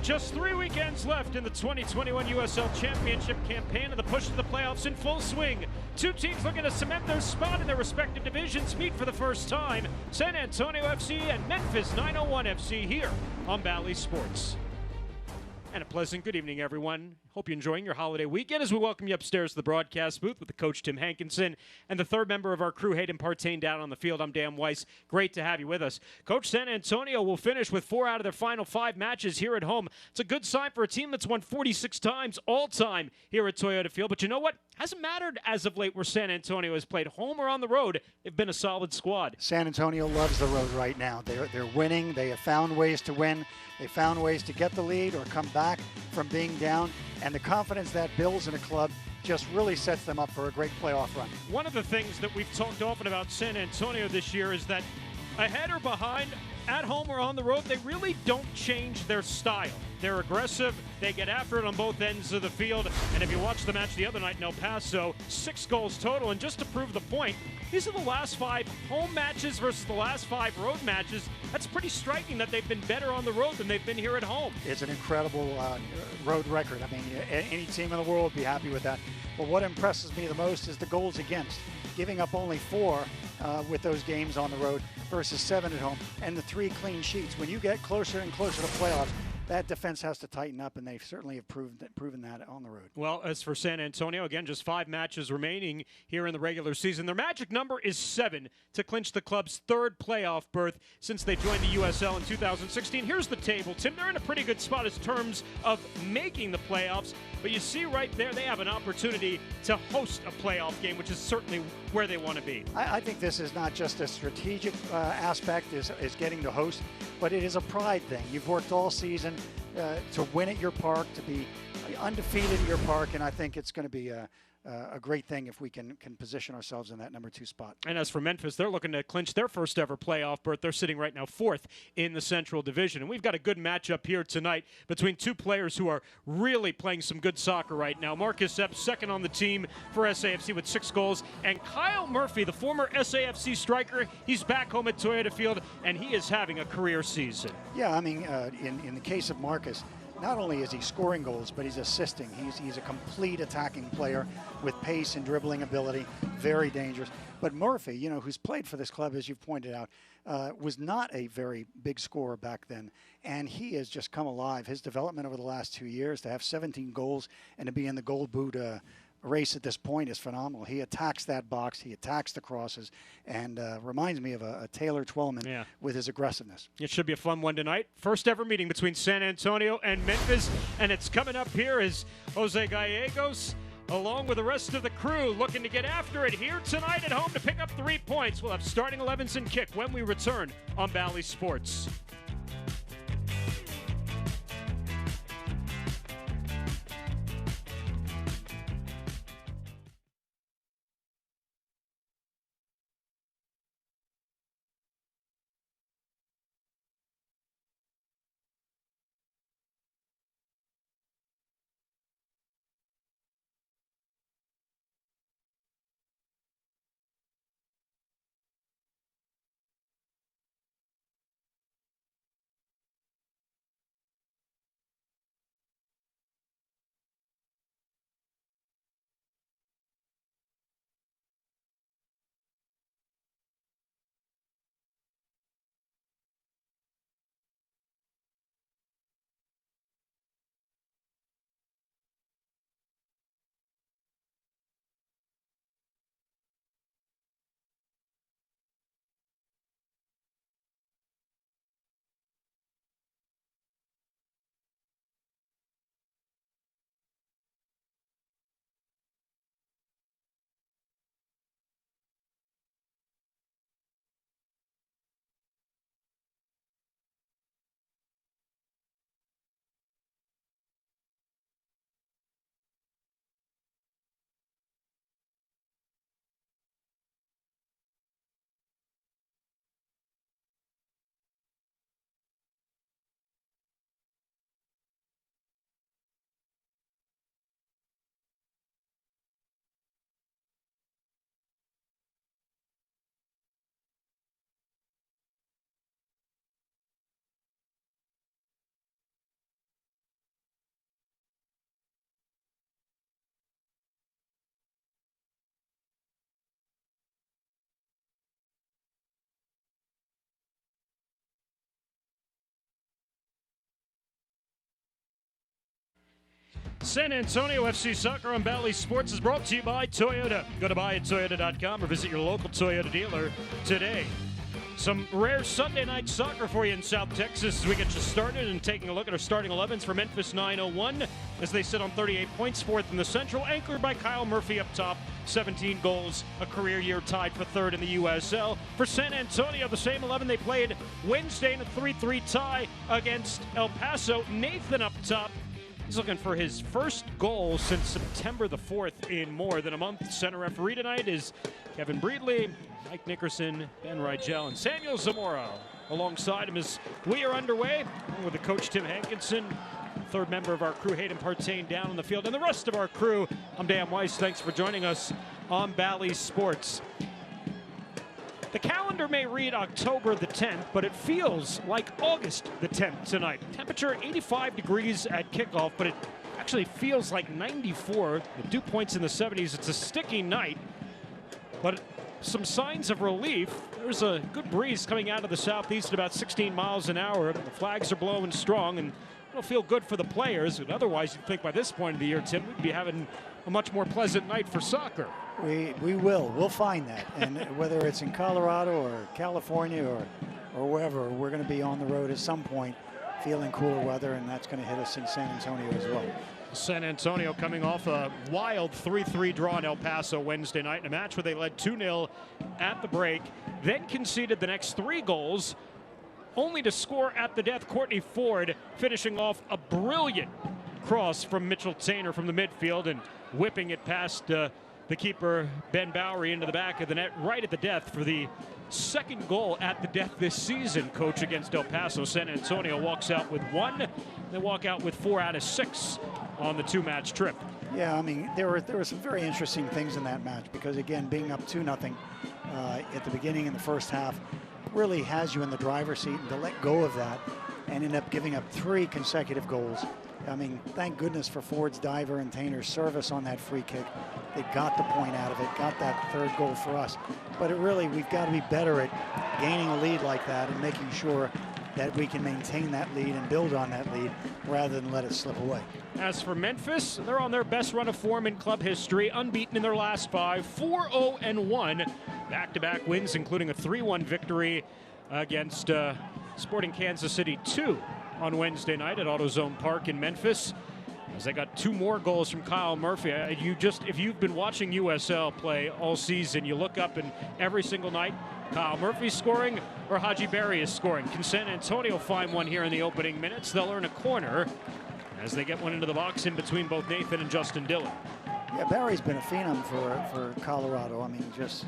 Just 3 weekends left in the 2021 USL Championship campaign, and the push to the playoffs in full swing. Two teams looking to cement their spot in their respective divisions meet for the first time. San Antonio FC and Memphis 901 FC here on Bally Sports. And a pleasant good evening, everyone. Hope you're enjoying your holiday weekend as we welcome you upstairs to the broadcast booth with the coach, Tim Hankinson, and the third member of our crew, Hayden Partain, down on the field. I'm Dan Weiss. Great to have you with us. Coach, San Antonio will finish with 4 out of their final 5 matches here at home. It's a good sign for a team that's won 46 times all-time here at Toyota Field. But you know what? Hasn't mattered as of late where San Antonio has played, home or on the road. They've been a solid squad. San Antonio loves the road right now. They're winning. They have found ways to win. They found ways to get the lead or come back from being down. And the confidence that builds in a club just really sets them up for a great playoff run. One of the things that we've talked often about San Antonio this year is that ahead or behind, at home or on the road, they really don't change their style. They're aggressive. They get after it on both ends of the field. And if you watch the match the other night in El Paso, 6 goals total. And just to prove the point, these are the last 5 home matches versus the last 5 road matches. That's pretty striking that they've been better on the road than they've been here at home. It's an incredible road record. I mean, any team in the world would be happy with that. But what impresses me the most is the goals against. Giving up only 4 with those games on the road versus 7 at home, and the 3 clean sheets. When you get closer and closer to playoffs, that defense has to tighten up, and they certainly have proven that on the road. Well, as for San Antonio, again, just 5 matches remaining here in the regular season. Their magic number is 7 to clinch the club's 3rd playoff berth since they joined the USL in 2016. Here's the table, Tim. They're in a pretty good spot in terms of making the playoffs, but you see right there they have an opportunity to host a playoff game, which is certainly where they want to be. I think this is not just a strategic aspect, is getting to host, but it is a pride thing. You've worked all season to win at your park, to be undefeated at your park, and I think it's going to be a great thing if we can position ourselves in that number 2 spot. And as for Memphis, they're looking to clinch their first ever playoff berth. They're sitting right now 4th in the Central Division. And we've got a good matchup here tonight between 2 players who are really playing some good soccer right now. Marcus Epps, second on the team for SAFC with 6 goals. And Kyle Murphy, the former SAFC striker, he's back home at Toyota Field, and he is having a career season. Yeah, I mean, in the case of Marcus, not only is he scoring goals, but he's assisting. He's a complete attacking player with pace and dribbling ability, very dangerous. But Murphy, you know, who's played for this club, as you've pointed out, was not a very big scorer back then. And he has just come alive. His development over the last 2 years, to have 17 goals and to be in the gold boot race at this point is phenomenal. He attacks that box, he attacks the crosses, and reminds me of a Taylor Twellman with his aggressiveness. It should be a fun one tonight. First ever meeting between San Antonio and Memphis, and it's coming up here as Jose Gallegos, along with the rest of the crew, looking to get after it here tonight at home to pick up 3 points. We'll have starting 11s and kick when we return on Bally Sports. San Antonio FC Soccer on Bally Sports is brought to you by Toyota. Go to buyattoyota.com or visit your local Toyota dealer today. Some rare Sunday night soccer for you in South Texas as we get you started and taking a look at our starting 11s for Memphis 901 as they sit on 38 points, fourth in the Central, anchored by Kyle Murphy up top, 17 goals, a career year tied for third in the USL. For San Antonio, the same 11 they played Wednesday in a 3-3 tie against El Paso. Nathan up top. He's looking for his first goal since September the 4th in more than a month. Center referee tonight is Kevin Breedley, Mike Nickerson, Ben Rigel, and Samuel Zamora alongside him as we are underway with the coach Tim Hankinson, third member of our crew Hayden Partain down on the field, and the rest of our crew. I'm Dan Weiss. Thanks for joining us on Bally Sports. The calendar may read October the 10th, but it feels like August the 10th tonight. Temperature 85 degrees at kickoff, but it actually feels like 94. The dew points in the 70s. It's a sticky night, but some signs of relief. There's a good breeze coming out of the southeast at about 16 miles an hour. The flags are blowing strong, and it'll feel good for the players. And otherwise, you'd think by this point of the year, Tim, we'd be having a much more pleasant night for soccer. We will. We'll find that. And whether it's in Colorado or California or wherever, we're going to be on the road at some point feeling cooler weather, and that's going to hit us in San Antonio as well. San Antonio coming off a wild 3-3 draw in El Paso Wednesday night in a match where they led 2-0 at the break, then conceded the next 3 goals, only to score at the death. Courtney Ford finishing off a brilliant cross from Mitchell Tainer from the midfield and whipping it past the keeper Ben Bowery into the back of the net right at the death for the second goal at the death this season, coach, against El Paso. San Antonio walks out with 1. They walk out with 4 out of 6 on the 2-match trip. Yeah, I mean, there were some very interesting things in that match because, again, being up 2-0 at the beginning in the first half really has you in the driver's seat, and to let go of that and end up giving up 3 consecutive goals. I mean, thank goodness for Ford's diver and Tainer's service on that free kick. They got the point out of it, got that 3rd goal for us. But we've got to be better at gaining a lead like that and making sure that we can maintain that lead and build on that lead rather than let it slip away. As for Memphis, they're on their best run of form in club history, unbeaten in their last 5, 4-0-1. Back-to-back wins, including a 3-1 victory against Sporting Kansas City 2 on Wednesday night at AutoZone Park in Memphis, as they got 2 more goals from Kyle Murphy. If you've been watching USL play all season, you look up and every single night, Kyle Murphy's scoring or Haji Berry is scoring. Can San Antonio find one here in the opening minutes? They'll earn a corner as they get one into the box in between both Nathan and Justin Dillon. Yeah, Barry's been a phenom for Colorado. I mean, just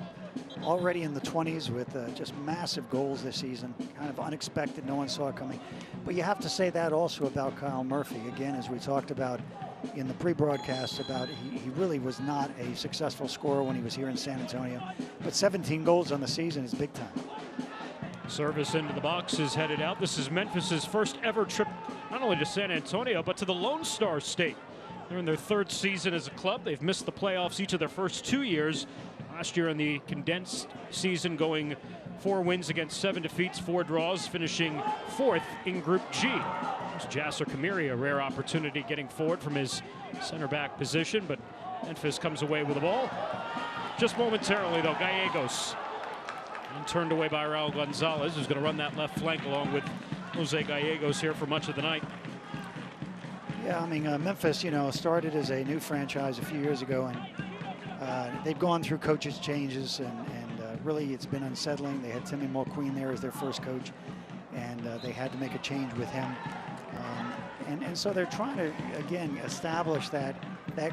already in the 20s with just massive goals this season. Kind of unexpected, no one saw it coming. But you have to say that also about Kyle Murphy. Again, as we talked about in the pre-broadcast, about he really was not a successful scorer when he was here in San Antonio. But 17 goals on the season is big time. Service into the box is headed out. This is Memphis's first ever trip, not only to San Antonio, but to the Lone Star State. They're in their 3rd season as a club. They've missed the playoffs each of their first 2 years. Last year in the condensed season, going 4 wins against 7 defeats, 4 draws, finishing 4th in Group G. There's Jasser Kamiri, a rare opportunity getting forward from his center back position, but Memphis comes away with the ball. Just momentarily, though, Gallegos. And turned away by Raul Gonzalez, who's going to run that left flank along with Jose Gallegos here for much of the night. Yeah, I mean, Memphis, started as a new franchise a few years ago, and they've gone through coaches changes, and really it's been unsettling. They had Timmy Mulqueen there as their first coach, and they had to make a change with him. And so they're trying to, again, establish that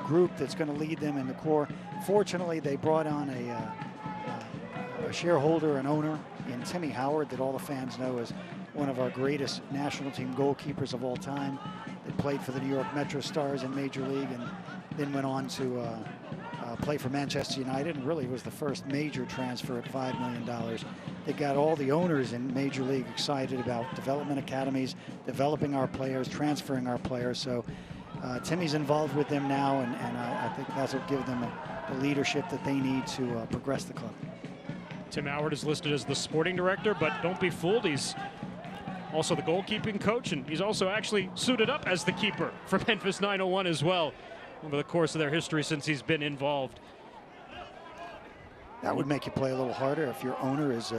group that's going to lead them in the core. Fortunately, they brought on a shareholder and owner in Timmy Howard that all the fans know as one of our greatest national team goalkeepers of all time. That played for the New York Metro Stars in Major League and then went on to play for Manchester United, and really was the first major transfer at $5 million. They got all the owners in Major League excited about development academies, developing our players, transferring our players. So Timmy's involved with them now, and I think that's what gives them the leadership that they need to progress the club. Tim Howard is listed as the sporting director, but don't be fooled. He's also the goalkeeping coach, and he's also actually suited up as the keeper for Memphis 901 as well over the course of their history since he's been involved. That would make you play a little harder if your owner is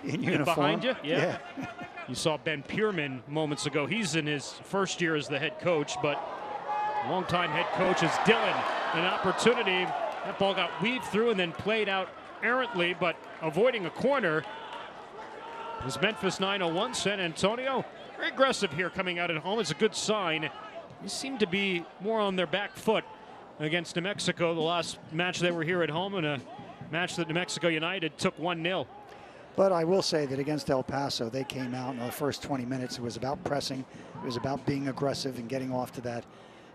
in uniform. Behind you? Yeah. You saw Ben Pierman moments ago. He's in his first year as the head coach, but longtime head coach is Dillon. An opportunity. That ball got weaved through and then played out errantly, but avoiding a corner. It was Memphis 901, San Antonio. Very aggressive here coming out at home. It's a good sign. They seem to be more on their back foot against New Mexico. The last match they were here at home, in a match that New Mexico United took 1-0. But I will say that against El Paso, they came out in the first 20 minutes. It was about pressing. It was about being aggressive and getting off to that,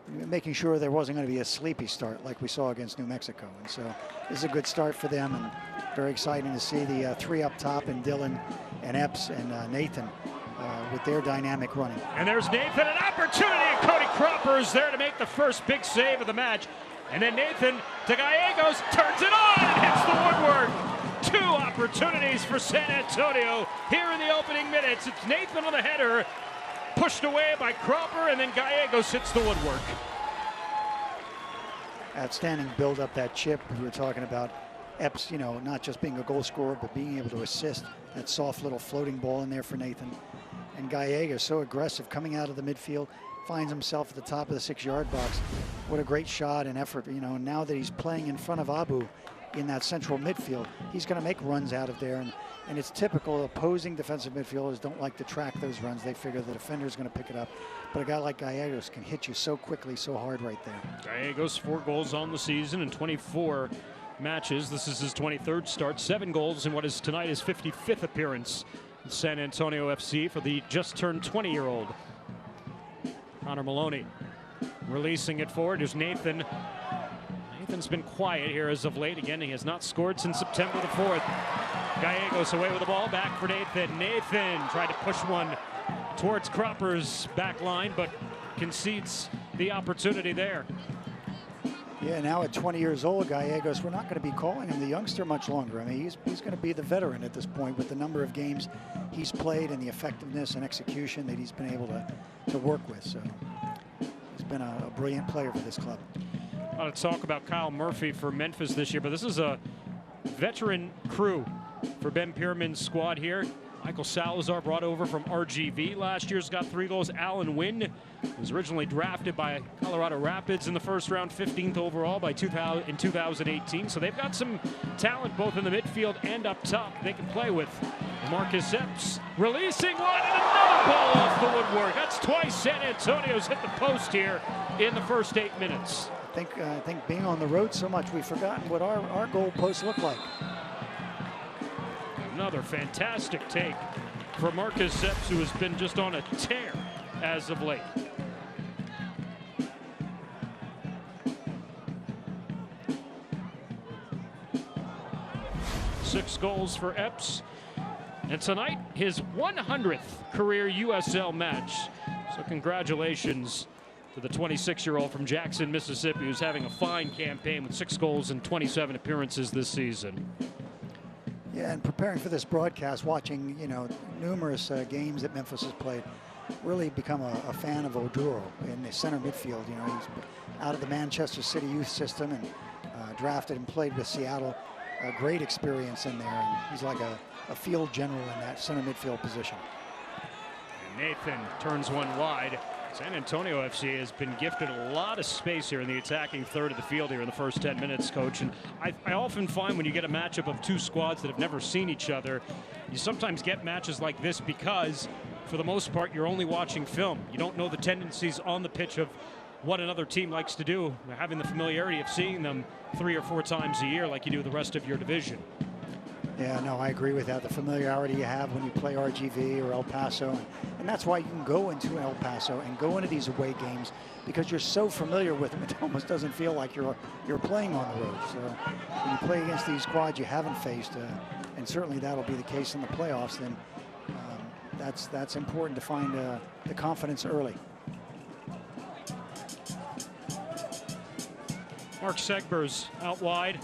making sure there wasn't going to be a sleepy start like we saw against New Mexico. And so this is a good start for them, and very exciting to see the three up top, and Dillon and Epps and Nathan with their dynamic running. And there's Nathan, an opportunity, and Cody Cropper is there to make the first big save of the match. And then Nathan to Gallegos, turns it on and hits the woodwork. Two opportunities for San Antonio here in the opening minutes. It's Nathan on the header, pushed away by Cropper, and then Gallegos hits the woodwork. Outstanding build up that chip. We were talking about Epps, you know, not just being a goal scorer, but being able to assist. That soft little floating ball in there for Nathan. And Gallegos, so aggressive, coming out of the midfield, finds himself at the top of the 6-yard box. What a great shot and effort, you know. Now that he's playing in front of Abu in that central midfield, he's going to make runs out of there. And it's typical. Opposing defensive midfielders don't like to track those runs. They figure the defender's going to pick it up. But a guy like Gallegos can hit you so quickly, so hard right there. Gallegos, 4 goals on the season in 24 matches. This is his 23rd start, 7 goals in what is tonight his 55th appearance in San Antonio FC for the just turned 20-year-old. Connor Maloney releasing it forward. There's Nathan. Nathan's been quiet here as of late. Again, he has not scored since September the 4th. Gallegos away with the ball, back for Nathan. Nathan tried to push one towards Cropper's back line, but concedes the opportunity there. Yeah, now at 20 years old, Gallegos, we're not going to be calling him the youngster much longer. I mean, he's going to be the veteran at this point with the number of games he's played and the effectiveness and execution that he's been able to work with. So he's been a brilliant player for this club. A lot of talk about Kyle Murphy for Memphis this year, but this is a veteran crew for Ben Pierman's squad here. Michael Salazar, brought over from RGV last year, has got 3 goals. Alan Wynn was originally drafted by Colorado Rapids in the first round, 15th overall in 2018. So they've got some talent both in the midfield and up top they can play with. Marcus Epps releasing one, and another ball off the woodwork. That's twice San Antonio's hit the post here in the first 8 minutes. I think being on the road so much, we've forgotten what our goal posts look like. Another fantastic take for Marcus Epps, who has been just on a tear as of late. Six goals for Epps. And tonight, his 100th career USL match. So congratulations to the 26-year-old from Jackson, Mississippi, who's having a fine campaign with 6 goals and 27 appearances this season. Yeah, and preparing for this broadcast, watching, you know, numerous games that Memphis has played, really become a fan of Oduro in the center midfield. You know, he's out of the Manchester City youth system and drafted and played with Seattle. A great experience in there, and he's like a field general in that center midfield position. And Nathan turns one wide. San Antonio FC has been gifted a lot of space here in the attacking third of the field here in the first 10 minutes, Coach. And I often find when you get a matchup of 2 squads that have never seen each other, you sometimes get matches like this because, for the most part, you're only watching film. You don't know the tendencies on the pitch of what another team likes to do, having the familiarity of seeing them 3 or 4 times a year like you do the rest of your division. Yeah, no, I agree with that. The familiarity you have when you play RGV or El Paso. And that's why you can go into El Paso and go into these away games, because you're so familiar with them, it almost doesn't feel like you're playing on the road. So when you play against these squads you haven't faced, and certainly that'll be the case in the playoffs, then that's important to find the confidence early. Mark Segbers out wide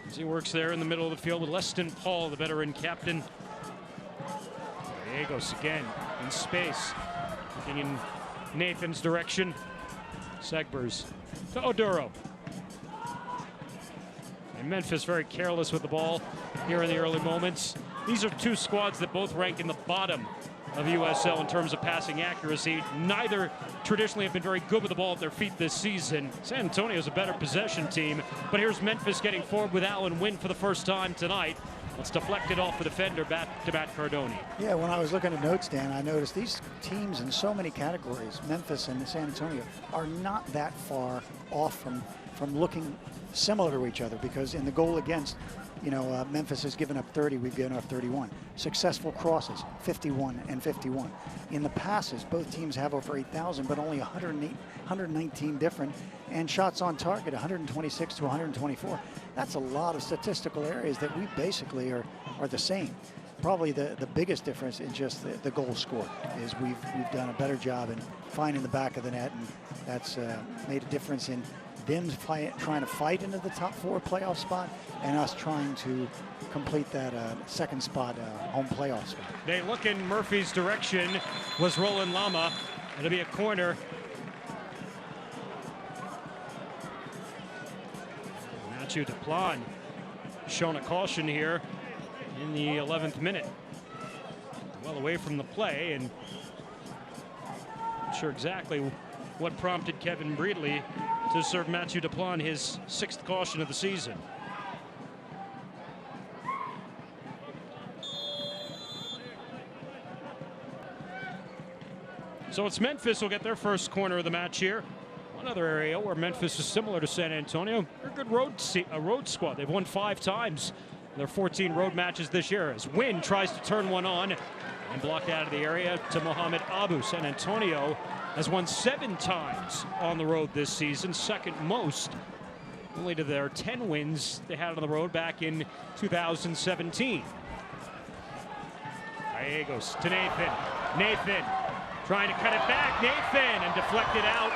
as he works there in the middle of the field with Leston Paul, the veteran captain. Gallegos again in space, looking in Nathan's direction. Segbers to Oduro. And Memphis very careless with the ball here in the early moments. These are two squads that both rank in the bottom of USL in terms of passing accuracy. Neither traditionally have been very good with the ball at their feet this season. San Antonio is a better possession team, but here's Memphis getting forward with Alan Wynn for the first time tonight. Let's deflect it off the defender, back to Matt Cardoni. Yeah, when I was looking at notes, Dan, I noticed these teams in so many categories, Memphis and San Antonio, are not that far off from looking similar to each other, because in the goal against, Memphis has given up 30, we've given up 31. Successful crosses, 51 and 51. In the passes, both teams have over 8,000, but only 119 different. And shots on target, 126 to 124. That's a lot of statistical areas that we basically are the same. Probably the biggest difference is just the goal score, is we've done a better job in finding the back of the net, and that's made a difference in them trying to fight into the top 4 playoff spot, and us trying to complete that second spot, home playoff spot. They look in Murphy's direction, was Roland Lama. It'll be a corner. Mathieu Duplan shown a caution here in the 11th minute. Well away from the play, and not sure exactly what prompted Kevin Breedley to serve Mathieu Duplan his 6th caution of the season. So it's Memphis will get their first corner of the match here. One other area where Memphis is similar to San Antonio, they're a good road squad. They've won 5 times in their 14 road matches this year, as Wynn tries to turn one on and blocked out of the area to Mohamed Abu. San Antonio has won 7 times on the road this season, second most, only to their 10 wins they had on the road back in 2017. Gallegos to Nathan. Nathan trying to cut it back. Nathan, and deflected out.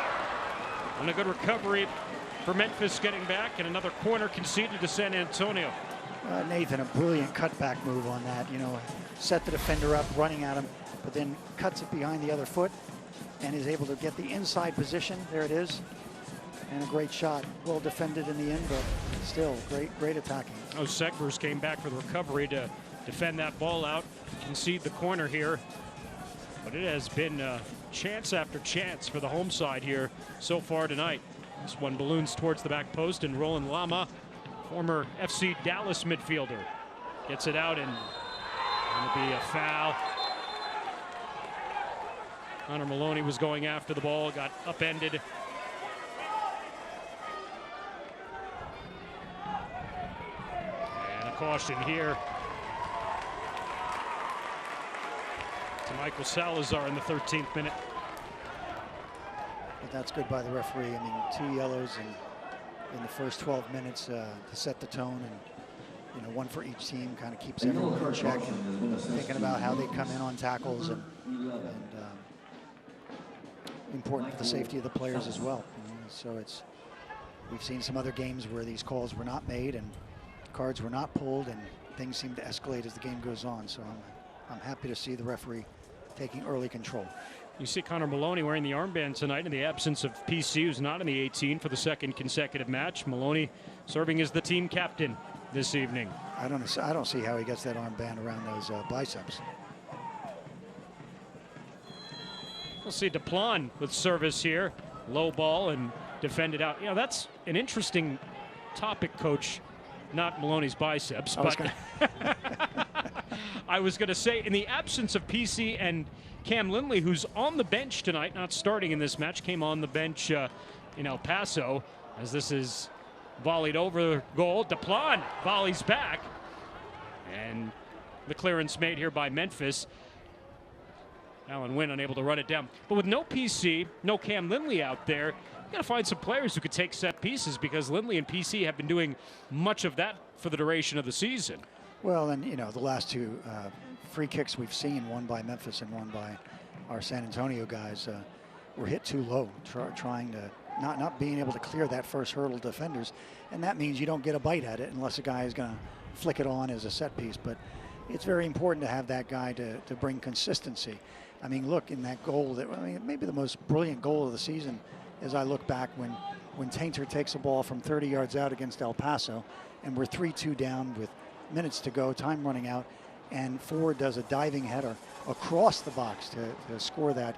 And a good recovery for Memphis getting back, and another corner conceded to San Antonio. Nathan, a brilliant cutback move on that. Set the defender up, running at him, but then cuts it behind the other foot and is able to get the inside position. There it is. And a great shot. Well defended in the end, but still great attacking. Segbers came back for the recovery to defend that ball out, concede the corner here. But it has been chance after chance for the home side here so far tonight. This one balloons towards the back post, and Roland Lama, former FC Dallas midfielder, gets it out, and it'll be a foul. Connor Maloney was going after the ball, got upended. And a caution here to Michael Salazar in the 13th minute. But that's good by the referee. I mean, 2 yellows in the first 12 minutes to set the tone, and one for each team, kind of keeps everyone in check and thinking about how they come in on tackles, and important for the safety of the players as well. So we've seen some other games where these calls were not made and cards were not pulled, and things seem to escalate as the game goes on. So I'm happy to see the referee taking early control. You see Connor Maloney wearing the armband tonight in the absence of PC, who's not in the 18 for the 2nd consecutive match. Maloney serving as the team captain this evening. I don't see how he gets that armband around those biceps. We'll see Duplan with service here. Low ball and defended out. That's an interesting topic, Coach. Not Maloney's biceps, but I was going to say, in the absence of PC and Cam Lindley, who's on the bench tonight, not starting in this match, came on the bench in El Paso, as this is volleyed over the goal. Duplan volleys back, and the clearance made here by Memphis. Alan Wynn unable to run it down. But with no PC, no Cam Lindley out there, you got to find some players who could take set pieces, because Lindley and PC have been doing much of that for the duration of the season. Well, and the last 2 free kicks we've seen, one by Memphis and one by our San Antonio guys, were hit too low, trying to not being able to clear that first hurdle defenders, and that means you don't get a bite at it unless a guy is going to flick it on as a set piece. But it's very important to have that guy to bring consistency. I mean, look, in that goal, maybe the most brilliant goal of the season, as I look back, when Tainter takes a ball from 30 yards out against El Paso, and we're 3-2 down with minutes to go, time running out, and Ford does a diving header across the box to score that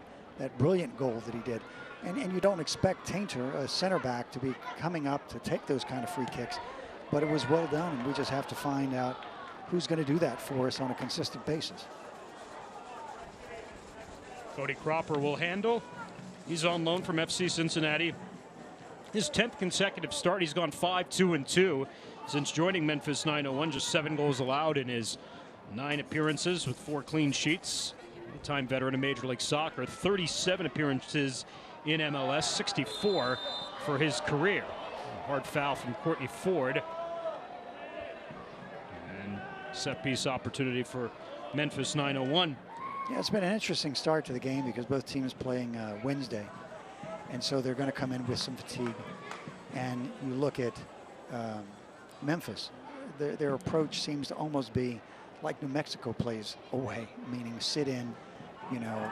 brilliant goal that he did. And you don't expect Tainter, a center back, to be coming up to take those kind of free kicks, but it was well done, and we just have to find out who's going to do that for us on a consistent basis. Cody Cropper will handle. He's on loan from FC Cincinnati. His 10th consecutive start. He's gone 5-2-2 since joining Memphis 901. Just 7 goals allowed in his 9 appearances with 4 clean sheets. Time veteran in Major League Soccer. 37 appearances in MLS. 64 for his career. A hard foul from Courtney Ford. And set piece opportunity for Memphis 901. Yeah, it's been an interesting start to the game because both teams playing Wednesday, and so they're going to come in with some fatigue. And you look at Memphis, their approach seems to almost be like New Mexico plays away, meaning sit in, you know,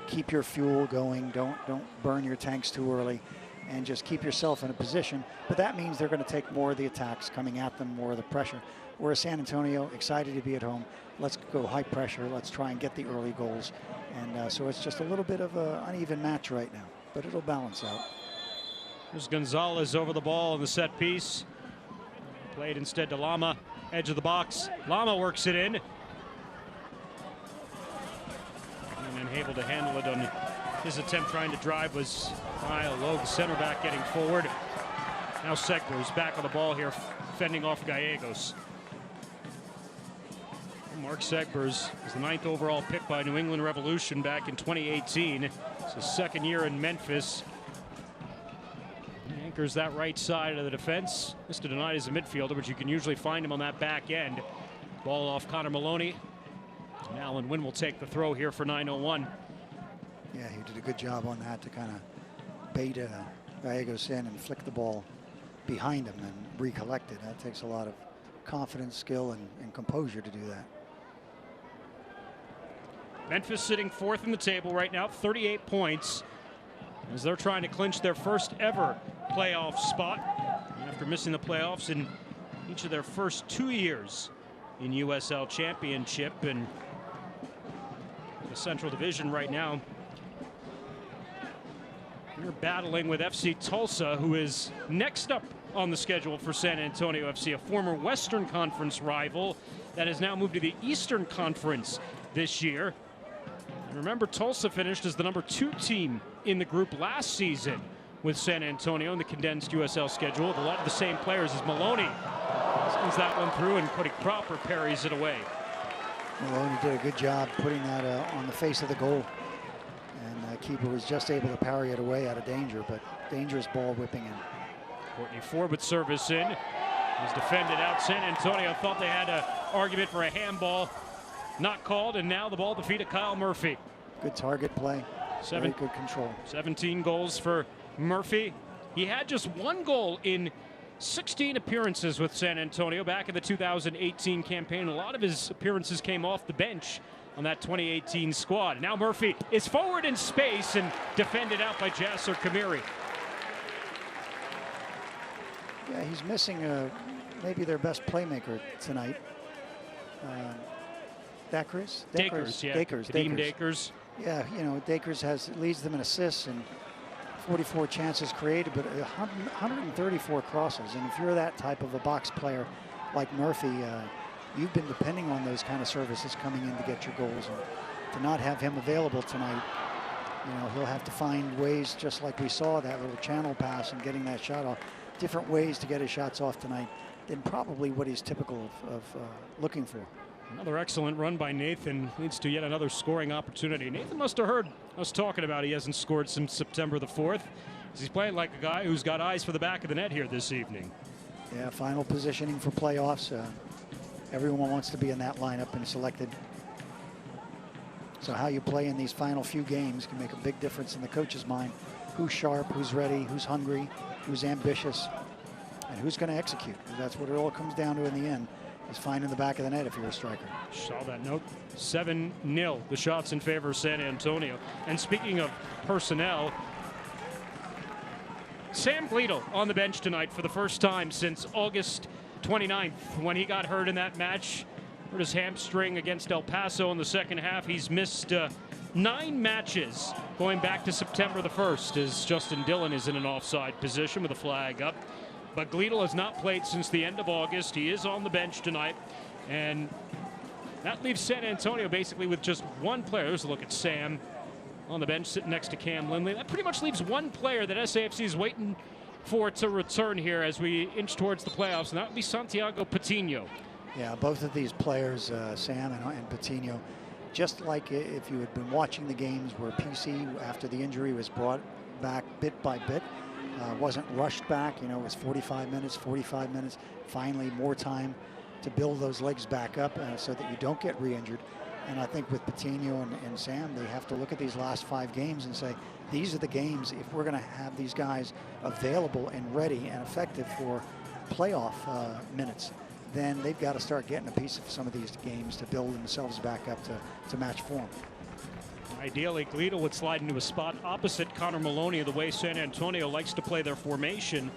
keep your fuel going, don't burn your tanks too early, and just keep yourself in a position. But that means they're going to take more of the attacks coming at them, more of the pressure. Whereas San Antonio, excited to be at home. Let's go high pressure. Let's try and get the early goals. And so it's just a little bit of an uneven match right now, but it'll balance out. There's Gonzalez over the ball in the set piece. Played instead to Lama, edge of the box. Lama works it in. And then able to handle it on his attempt trying to drive was Kyle Logue, center back, getting forward. Now Segber's back on the ball here, fending off Gallegos. Mark Segbers is the 9th overall pick by New England Revolution back in 2018. It's his 2nd year in Memphis. He anchors that right side of the defense. Listed tonight as a midfielder, but you can usually find him on that back end. Ball off Connor Maloney. And Alan Wynn will take the throw here for 901. Yeah, he did a good job on that to kind of bait Gallegos in and flick the ball behind him and recollect it. That takes a lot of confidence, skill, and composure to do that. Memphis sitting 4th in the table right now, 38 points, as they're trying to clinch their first ever playoff spot after missing the playoffs in each of their first 2 years in USL Championship. And the Central Division right now, you're battling with FC Tulsa, who is next up on the schedule for San Antonio FC, a former Western Conference rival that has now moved to the Eastern Conference this year. And remember, Tulsa finished as the number 2 team in the group last season with San Antonio in the condensed USL schedule, with a lot of the same players as Maloney. Sends that one through, and Cody Cropper parries it away. Maloney did a good job putting that on the face of the goal. And the keeper was just able to parry it away out of danger, but dangerous ball whipping in. Courtney Ford with service in. Was defended out. San Antonio thought they had an argument for a handball. Not called, and now the ball defeated Kyle Murphy. Good target play. Very good control. 17 goals for Murphy. He had just 1 goal in 16 appearances with San Antonio back in the 2018 campaign. A lot of his appearances came off the bench on that 2018 squad. Now Murphy is forward in space and defended out by Jasser Kamiri. Yeah, he's missing maybe their best playmaker tonight. Dakers? Kadeem Dakers. Yeah, you know, Dakers leads them in assists and 44 chances created, but 134 crosses. And if you're that type of a box player like Murphy, you've been depending on those kind of services coming in to get your goals. And to not have him available tonight, you know, he'll have to find ways, just like we saw that little channel pass and getting that shot off, different ways to get his shots off tonight than probably what he's typical of looking for. Another excellent run by Nathan leads to yet another scoring opportunity. Nathan must have heard us talking about he hasn't scored since September the 4th. He's playing like a guy who's got eyes for the back of the net here this evening. Yeah, final positioning for playoffs. Everyone wants to be in that lineup and selected. So how you play in these final few games can make a big difference in the coach's mind. Who's sharp, who's ready, who's hungry, who's ambitious, and who's going to execute. That's what it all comes down to in the end. is finding the back of the net if you're a striker. Saw that note. 7-0, the shots in favor of San Antonio. And speaking of personnel, Sam Gleadle on the bench tonight for the first time since August 29th when he got hurt in that match. Hurt his hamstring against El Paso in the second half. He's missed 9 matches going back to September the 1st as Justin Dillon is in an offside position with a flag up. But Gleadle has not played since the end of August. He is on the bench tonight. And that leaves San Antonio basically with just one player. There's a look at Sam on the bench sitting next to Cam Lindley. That pretty much leaves one player that SAFC is waiting for to return here as we inch towards the playoffs, and that would be Santiago Patino. Yeah, both of these players, Sam and Patino, just like if you had been watching the games where PC, after the injury, was brought back bit by bit, wasn't rushed back. You know, it was 45 minutes, finally more time to build those legs back up so that you don't get re-injured. And I think with Patino and Sam, they have to look at these last 5 games and say, these are the games, if we're going to have these guys available and ready and effective for playoff minutes, then they've got to start getting a piece of some of these games to build themselves back up to match form. Ideally, Gleadle would slide into a spot opposite Connor Maloney, the way San Antonio likes to play their formation.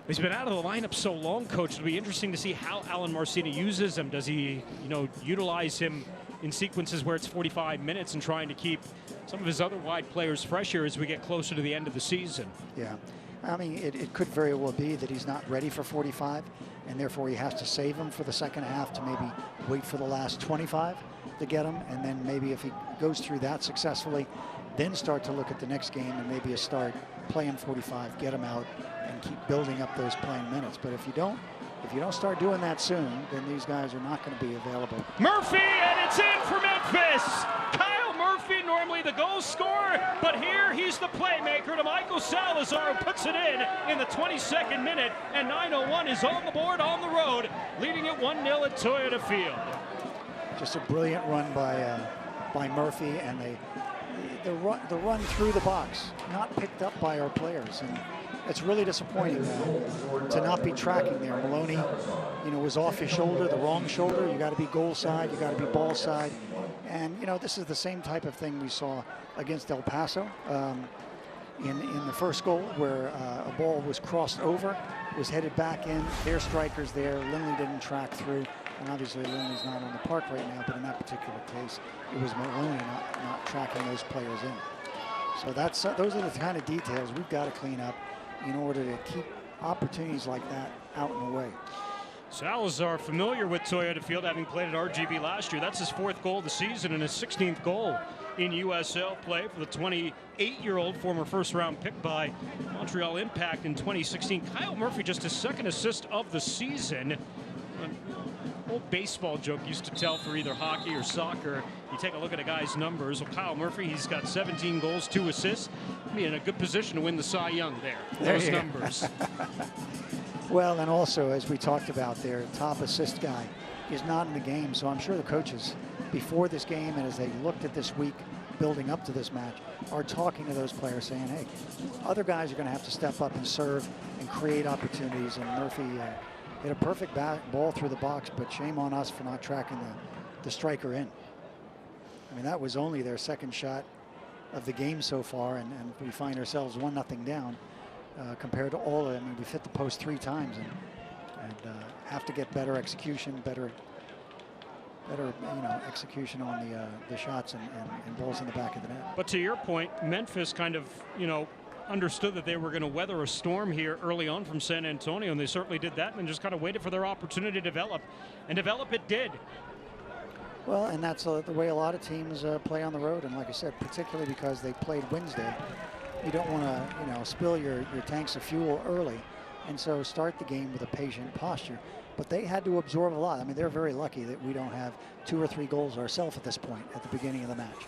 He's been out of the lineup so long, Coach. It'll be interesting to see how Alan Marcina uses him. Does he, utilize him in sequences where it's 45 minutes and trying to keep some of his other wide players fresh here as we get closer to the end of the season? Yeah, I mean, it could very well be that he's not ready for 45, and therefore he has to save him for the second half to maybe wait for the last 25 to get him, and then maybe if he goes through that successfully, then start to look at the next game and maybe start playing 45, get him out, and keep building up those playing minutes. But if you don't start doing that soon, then these guys are not going to be available. Murphy, and it's in for Memphis. Kyle Murphy, normally the goal scorer, but here he's the playmaker to Michael Salazar, who puts it in the 22nd minute, and 9:01 is on the board on the road, leading it 1-0 at Toyota Field. Just a brilliant run by Murphy, and the run through the box, not picked up by our players, and it's really disappointing to not be tracking there. Maloney, was off his shoulder, the wrong shoulder. You got to be goal side, you got to be ball side, and this is the same type of thing we saw against El Paso in the first goal, where a ball was crossed over, was headed back in. Their strikers there. Lindley didn't track through. And obviously Lindley's not on the park right now, but in that particular case, it was Maloney not tracking those players in. So those are the kind of details we've got to clean up in order to keep opportunities like that out and away. Salazar, familiar with Toyota Field, having played at RGV last year. That's his 4th goal of the season and his 16th goal in USL play for the 28-year-old former first-round pick by Montreal Impact in 2016. Kyle Murphy, just his 2nd assist of the season. Old baseball joke used to tell for either hockey or soccer. You take a look at a guy's numbers. Well, Kyle Murphy, he's got 17 goals, 2 assists. He'll be in a good position to win the Cy Young there. Those numbers. Well, and also, as we talked about, their top assist guy is not in the game. So I'm sure the coaches, before this game and as they looked at this week building up to this match, are talking to those players saying, hey, other guys are going to have to step up and serve and create opportunities. And Murphy hit a perfect ball through the box, but shame on us for not tracking the striker in. I mean, that was only their 2nd shot of the game so far, and we find ourselves 1-0 down compared to all of them. I mean, we've hit the post 3 times and have to get better execution, better execution on the shots and balls in the back of the net. But to your point, Memphis kind of, understood that they were going to weather a storm here early on from San Antonio, and they certainly did that, and just kind of waited for their opportunity to develop, and develop it did. Well, and that's the way a lot of teams play on the road, and like I said, particularly because they played Wednesday, you don't want to spill your tanks of fuel early, and so start the game with a patient posture. But they had to absorb a lot. I mean, they're very lucky that we don't have 2 or 3 goals ourselves at this point at the beginning of the match.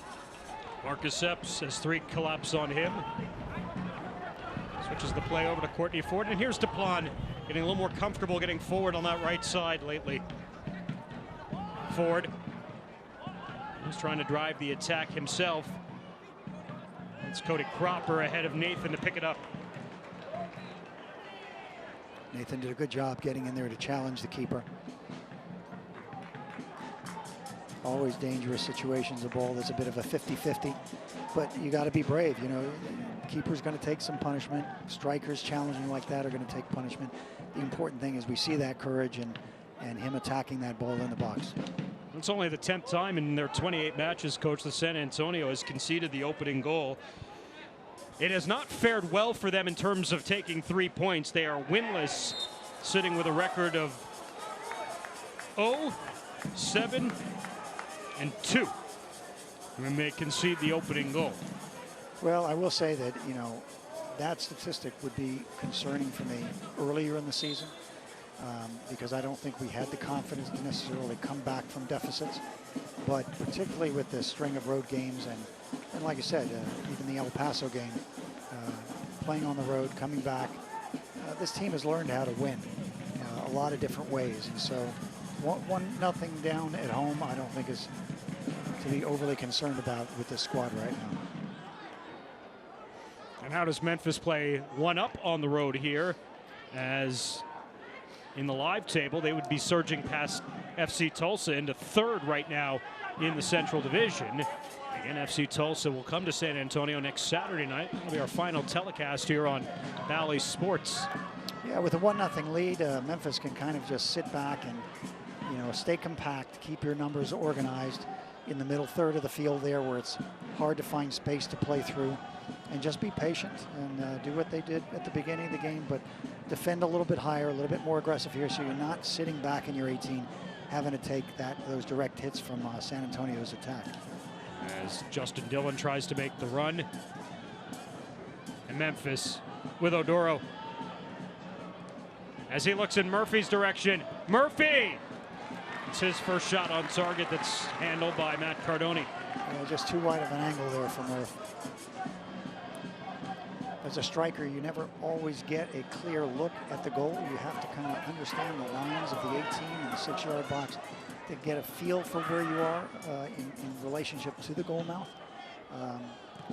Marcus Epps has 3 collapse on him. Switches the play over to Courtney Ford, and here's Duplan getting a little more comfortable getting forward on that right side lately. Ford, he's trying to drive the attack himself. It's Cody Cropper ahead of Nathan to pick it up. Nathan did a good job getting in there to challenge the keeper. always dangerous situations. A ball that's a bit of a 50-50, but you got to be brave. You know, keeper's going to take some punishment. Strikers challenging like that are going to take punishment. The important thing is we see that courage and him attacking that ball in the box. It's only the 10th time in their 28 matches, Coach, that San Antonio has conceded the opening goal. It has not fared well for them in terms of taking 3 points. They are winless, sitting with a record of 0-7-2 when they concede the opening goal. Well, I will say that, you know, that statistic would be concerning for me earlier in the season because I don't think we had the confidence to necessarily come back from deficits. But particularly with this string of road games and like I said, even the El Paso game, playing on the road, coming back, this team has learned how to win a lot of different ways. And so 1-0 down at home, I don't think is to be overly concerned about with this squad right now. And how does Memphis play one up on the road here? As in the live table, they would be surging past FC Tulsa into third right now in the Central Division. Again, FC Tulsa will come to San Antonio next Saturday night. That'll be our final telecast here on Valley Sports. Yeah, with a 1-0 lead, Memphis can kind of just sit back and, you know, stay compact, keep your numbers organized in the middle third of the field there where it's hard to find space to play through, and just be patient and do what they did at the beginning of the game, but defend a little bit higher, a little bit more aggressive here, so you're not sitting back in your 18 having to take those direct hits from San Antonio's attack. As Justin Dillon tries to make the run. And Memphis with Odoro. As he looks in Murphy's direction. Murphy! It's his first shot on target that's handled by Matt Cardoni. Just too wide of an angle there for Murphy. As a striker, you never always get a clear look at the goal. You have to kind of understand the lines of the 18 and the 6-yard box to get a feel for where you are in relationship to the goal mouth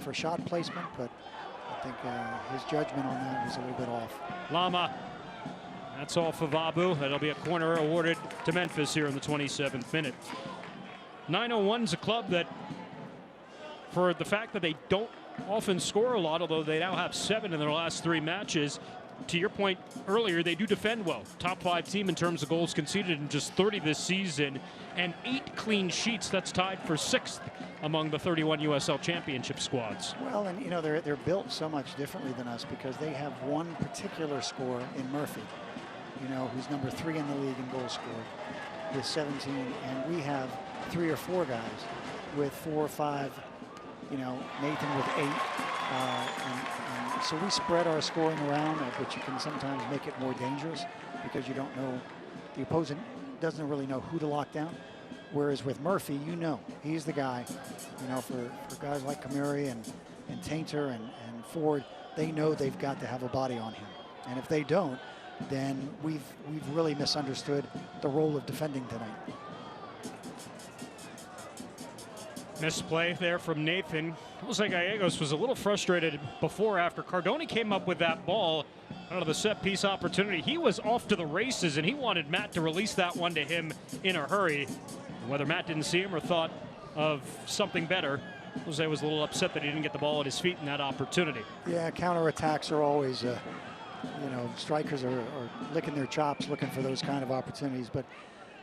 for shot placement, but I think his judgment on that was a little bit off. Lama, that's all for Vabu. That'll be a corner awarded to Memphis here in the 27th minute. 901's a club that, for the fact that they don't often score a lot, although they now have 7 in their last 3 matches. To your point earlier, they do defend well. Top 5 team in terms of goals conceded in just 30 this season, and 8 clean sheets. That's tied for 6th among the 31 USL Championship squads. Well, and you know, they're built so much differently than us because they have one particular scorer in Murphy, you know, who's number 3 in the league in goal scored with 17, and we have 3 or 4 guys with 4 or 5. You know, Nathan with 8. And so we spread our scoring around, but you can sometimes make it more dangerous because you don't know, the opponent doesn't really know who to lock down. Whereas with Murphy, you know, he's the guy, you know, for guys like Kamuri and Tainter and Ford, they know they've got to have a body on him. And if they don't, then we've really misunderstood the role of defending tonight. Misplay there from Nathan. Jose Gallegos was a little frustrated before after Cardoni came up with that ball out of the set piece opportunity. He was off to the races and he wanted Matt to release that one to him in a hurry. And whether Matt didn't see him or thought of something better, Jose was a little upset that he didn't get the ball at his feet in that opportunity. Yeah, counterattacks are always, you know, strikers are licking their chops looking for those kind of opportunities, but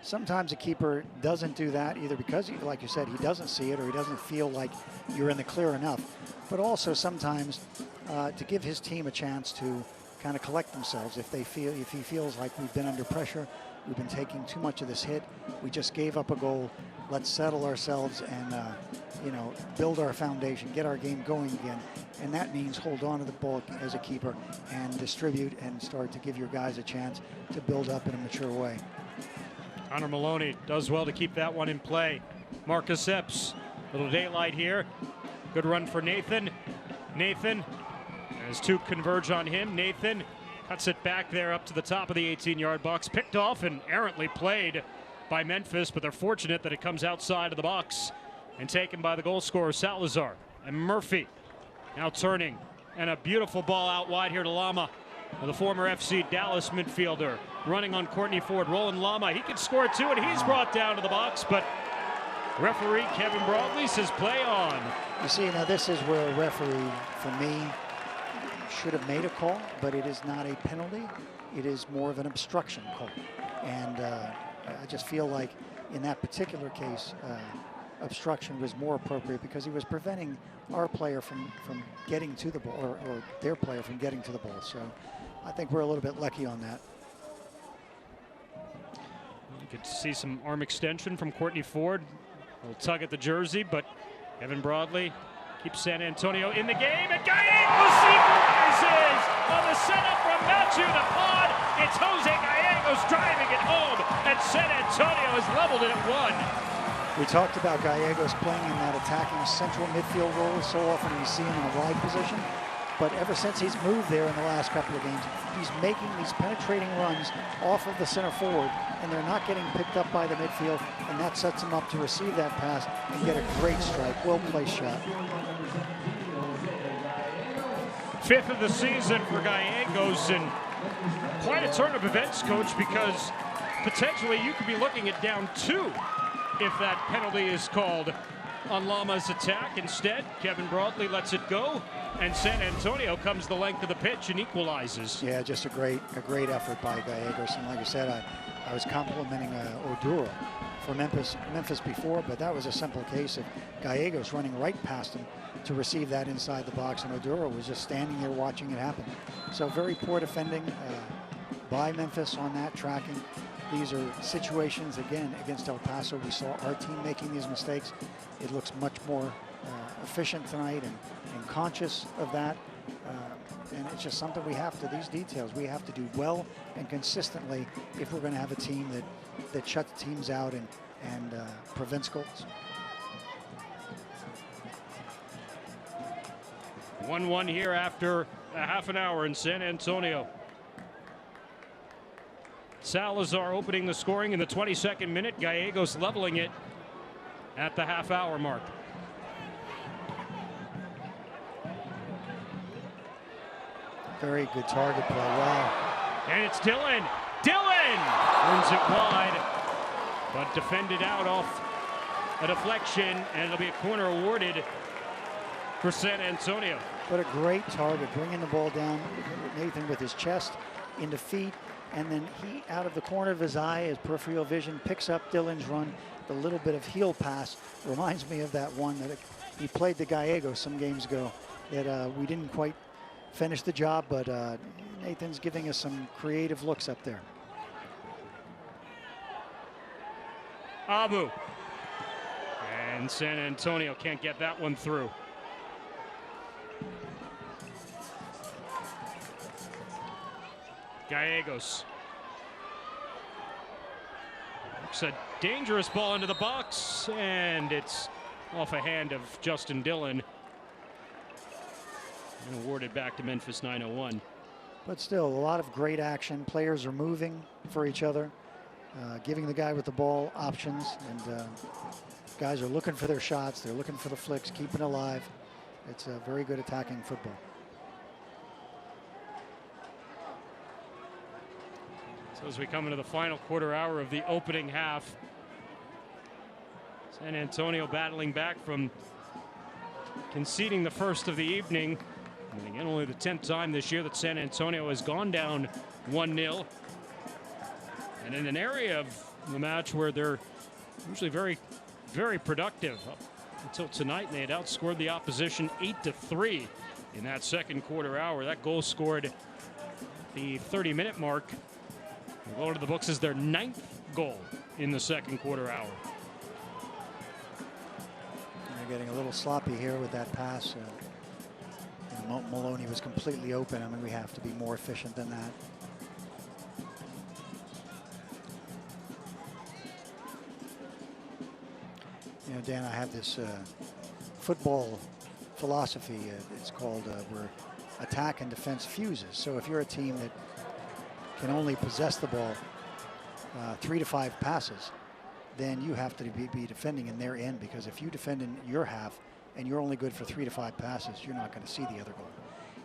sometimes a keeper doesn't do that either because, like you said, he doesn't see it or he doesn't feel like you're in the clear enough. But also sometimes to give his team a chance to kind of collect themselves if he feels like we've been under pressure, we've been taking too much of this hit, we just gave up a goal, let's settle ourselves and you know, build our foundation, get our game going again. And that means hold on to the ball as a keeper and distribute and start to give your guys a chance to build up in a mature way. Connor Maloney does well to keep that one in play. Marcus Epps, little daylight here. Good run for Nathan. Nathan, as 2 converge on him. Nathan cuts it back there up to the top of the 18-yard box. Picked off and errantly played by Memphis, but they're fortunate that it comes outside of the box and taken by the goal scorer Salazar. And Murphy now turning, and a beautiful ball out wide here to Lama, the former FC Dallas midfielder, running on Courtney Ford. Roland Lama, he could score too, and he's brought down to the box, but Referee Kevin Broadley says play on. You see, now this is where a referee, for me, should have made a call, but it is not a penalty. It is more of an obstruction call. And I just feel like in that particular case, obstruction was more appropriate because he was preventing our player from getting to the ball, or their player from getting to the ball. So I think we're a little bit lucky on that. You could see some arm extension from Courtney Ford. A little tug at the jersey, but Kevin Broadley keeps San Antonio in the game, and Gallegos equalizes on the setup from Matthew the Pod. It's Jose Gallegos driving it home, and San Antonio has leveled it at 1. We talked about Gallegos playing in that attacking central midfield role so often we see him in a wide position. But ever since he's moved there in the last couple of games, he's making these penetrating runs off of the center forward, and they're not getting picked up by the midfield, and that sets him up to receive that pass and get a great strike. Well-placed shot. 5th of the season for Gallegos, and quite a turn of events, Coach, because potentially you could be looking at down 2 if that penalty is called on Lama's attack. Instead, Kevin Broadley lets it go, and San Antonio comes the length of the pitch and equalizes. Yeah, just a great effort by Gallegos. And like I said, I was complimenting Oduro for Memphis before, but that was a simple case of Gallegos running right past him to receive that inside the box, and Oduro was just standing there watching it happen. So very poor defending by Memphis on that tracking. These are situations, again, against El Paso. We saw our team making these mistakes. It looks much more efficient tonight and conscious of that. And it's just something we have to, these details, we have to do well and consistently if we're going to have a team that shuts teams out and prevents goals. 1-1 here after a half an hour in San Antonio. Salazar opening the scoring in the 22nd minute. Gallegos leveling it at the half-hour mark. Very good target play. Wow. And it's Dillon. Dillon wins it wide, but defended out off a deflection, and it'll be a corner awarded for San Antonio. What a great target, bringing the ball down, Nathan, with his chest into feet, and then he, out of the corner of his eye, his peripheral vision, picks up Dillon's run. The little bit of heel pass reminds me of that one that he played to Gallegos some games ago that we didn't quite finish the job, but Nathan's giving us some creative looks up there. Abu. And San Antonio can't get that one through. Gallegos. It's a dangerous ball into the box, and it's off a hand of Justin Dillon. And awarded back to Memphis 901. But still, a lot of great action. Players are moving for each other, giving the guy with the ball options, and guys are looking for their shots. They're looking for the flicks, keeping it alive. It's a very good attacking football. So as we come into the final quarter hour of the opening half, San Antonio battling back from conceding the first of the evening. And again, only the 10th time this year that San Antonio has gone down 1-0. And in an area of the match where they're usually very, very productive up until tonight, and they had outscored the opposition 8-3 in that second quarter hour. That goal scored at the 30-minute mark. Will go to the books as their 9th goal in the second quarter hour. They're getting a little sloppy here with that pass. Maloney was completely open. I mean, we have to be more efficient than that. You know, Dan, I have this football philosophy. It's called where attack and defense fuses. So if you're a team that can only possess the ball 3 to 5 passes, then you have to be defending in their end, because if you defend in your half and you're only good for 3 to 5 passes, you're not going to see the other goal.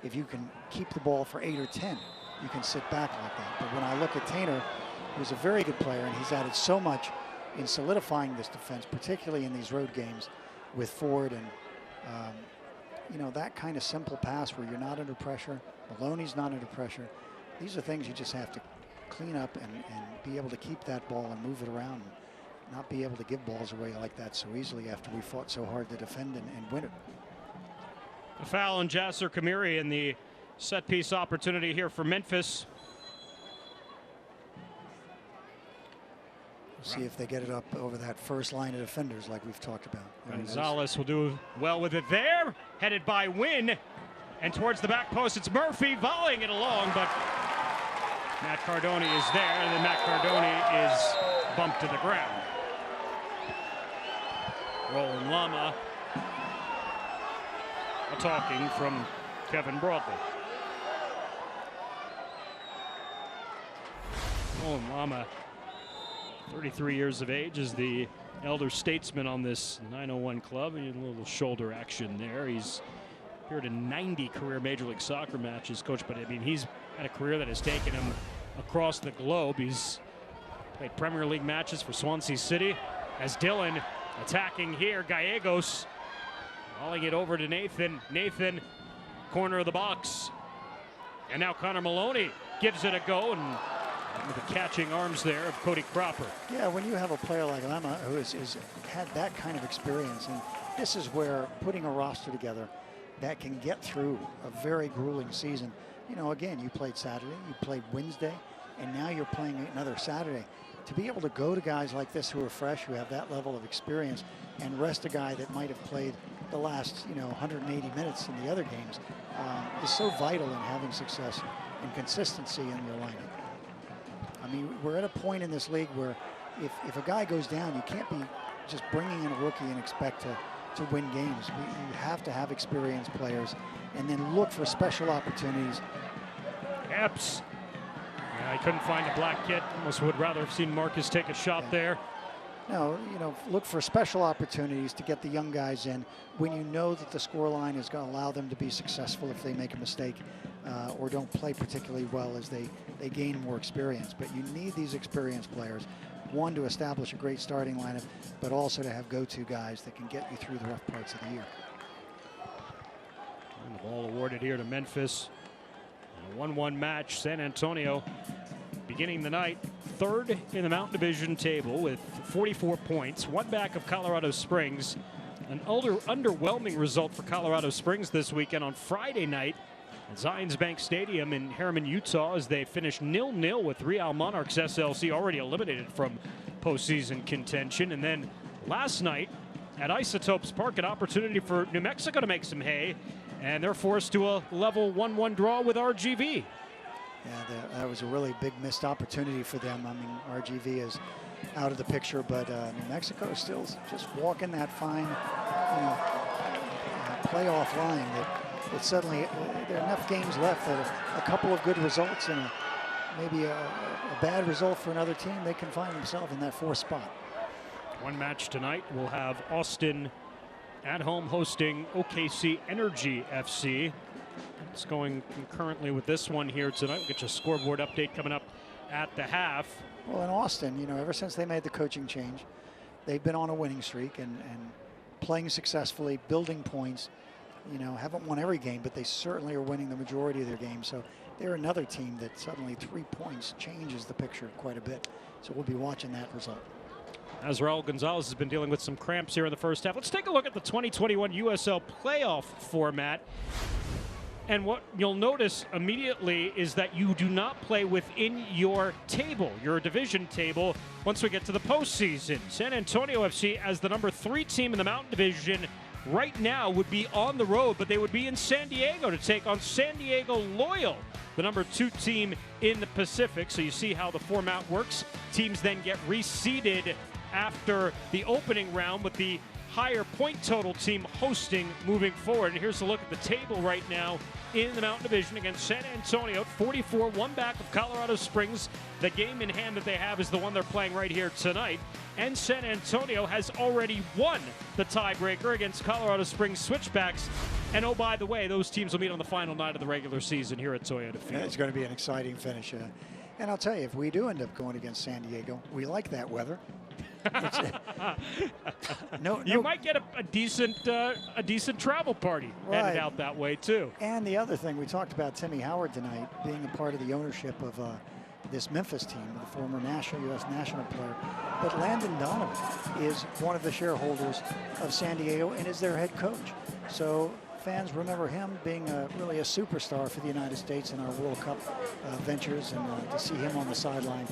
If you can keep the ball for 8 or 10, you can sit back like that. But when I look at Tainer, who's a very good player, and he's added so much in solidifying this defense, particularly in these road games with Ford and, you know, that kind of simple pass where you're not under pressure. Maloney's not under pressure. These are things you just have to clean up and be able to keep that ball and move it around and not be able to give balls away like that so easily after we fought so hard to defend and win it. A foul on Jasser Kamiri in the set piece opportunity here for Memphis. See if they get it up over that first line of defenders like we've talked about. Gonzalez will do well with it there. Headed by Wynn. And towards the back post, it's Murphy volleying it along, but Matt Cardoni is there, and then Matt Cardoni is bumped to the ground. Roland Lama. A talking from Kevin Broadley. Roland Lama, 33 years of age, is the elder statesman on this 901 club. And a little shoulder action there. He's appeared in 90 career Major League Soccer matches, Coach. But I mean, he's had a career that has taken him across the globe. He's played Premier League matches for Swansea City. As Dillon attacking here, Gallegos volleying it over to Nathan. Nathan, corner of the box. And now Connor Maloney gives it a go, and with the catching arms there of Cody Cropper. Yeah, when you have a player like Lema who has had that kind of experience, and this is where putting a roster together that can get through a very grueling season. You know, again, you played Saturday, you played Wednesday, and now you're playing another Saturday. To be able to go to guys like this who are fresh, who have that level of experience, and rest a guy that might have played the last, 180 minutes in the other games is so vital in having success and consistency in your lineup. I mean, we're at a point in this league where if a guy goes down, you can't be just bringing in a rookie and expect to win games. You have to have experienced players and then look for special opportunities. Epps. Yeah, I couldn't find a black kit. Almost would rather have seen Marcus take a shot there. No, look for special opportunities to get the young guys in when you know that the scoreline is going to allow them to be successful if they make a mistake or don't play particularly well as they gain more experience. But you need these experienced players, one, to establish a great starting lineup, but also to have go-to guys that can get you through the rough parts of the year. And the ball awarded here to Memphis. A 1-1 match. San Antonio beginning the night third in the Mountain Division table with 44 points, one back of Colorado Springs. An underwhelming result for Colorado Springs this weekend on Friday night at Zions Bank Stadium in Harriman, Utah, as they finished 0-0 with Real Monarchs SLC, already eliminated from postseason contention. And then last night at Isotopes Park, an opportunity for New Mexico to make some hay, and they're forced to a level 1-1 draw with RGV. Yeah, that was a really big missed opportunity for them. I mean, RGV is out of the picture, but New Mexico is still just walking that fine playoff line that suddenly there are enough games left that a couple of good results and maybe a bad result for another team, they can find themselves in that fourth spot. One match tonight, we'll have Austin at home hosting OKC Energy FC. It's going concurrently with this one here tonight. We'll get you a scoreboard update coming up at the half. Well, in Austin, ever since they made the coaching change, they've been on a winning streak and playing successfully, building points. Haven't won every game, but they certainly are winning the majority of their games. So they're another team that suddenly 3 points changes the picture quite a bit. So we'll be watching that result. As Raul Gonzalez has been dealing with some cramps here in the first half, let's take a look at the 2021 USL Playoff Format. And what you'll notice immediately is that you do not play within your table, your division table, once we get to the postseason. San Antonio FC, as the number 3 team in the Mountain Division, right now would be on the road, but they would be in San Diego to take on San Diego Loyal, the number 2 team in the Pacific. So you see how the format works. Teams then get reseeded after the opening round with the higher point total team hosting moving forward. And here's a look at the table right now in the Mountain Division against San Antonio at 44, one back of Colorado Springs. The game in hand that they have is the one they're playing right here tonight. And San Antonio has already won the tiebreaker against Colorado Springs Switchbacks. And oh, by the way, those teams will meet on the final night of the regular season here at Toyota Field. Yeah, it's going to be an exciting finish. And I'll tell you, if we do end up going against San Diego, we like that weather. You might get a decent travel party headed out that way too. And the other thing, we talked about Timmy Howard tonight being a part of the ownership of this Memphis team, the former U.S. national player. But Landon Donovan is one of the shareholders of San Diego and is their head coach. So fans remember him being really a superstar for the United States in our World Cup ventures, and to see him on the sideline,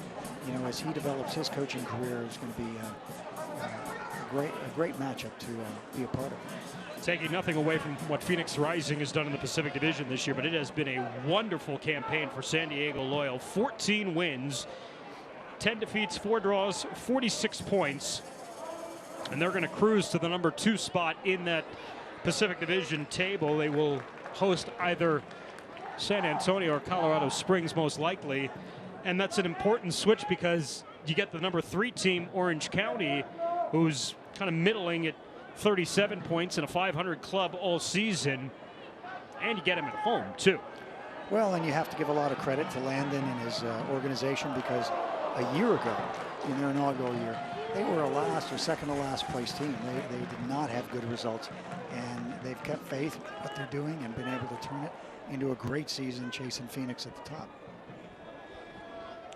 as he develops his coaching career, is going to be a great matchup to be a part of. Taking nothing away from what Phoenix Rising has done in the Pacific Division this year, but it has been a wonderful campaign for San Diego Loyal. 14 wins, 10 defeats, 4 draws, 46 points, and they're going to cruise to the number 2 spot in that Pacific Division table. They will host either San Antonio or Colorado Springs most likely, and that's an important switch because you get the number 3 team, Orange County, who's kind of middling at 37 points in a 500 club all season, and you get him at home too. Well, and you have to give a lot of credit to Landon and his organization, because a year ago, in their inaugural year, they were a last or second to last place team. They did not have good results, and they've kept faith in what they're doing and been able to turn it into a great season, chasing Phoenix at the top.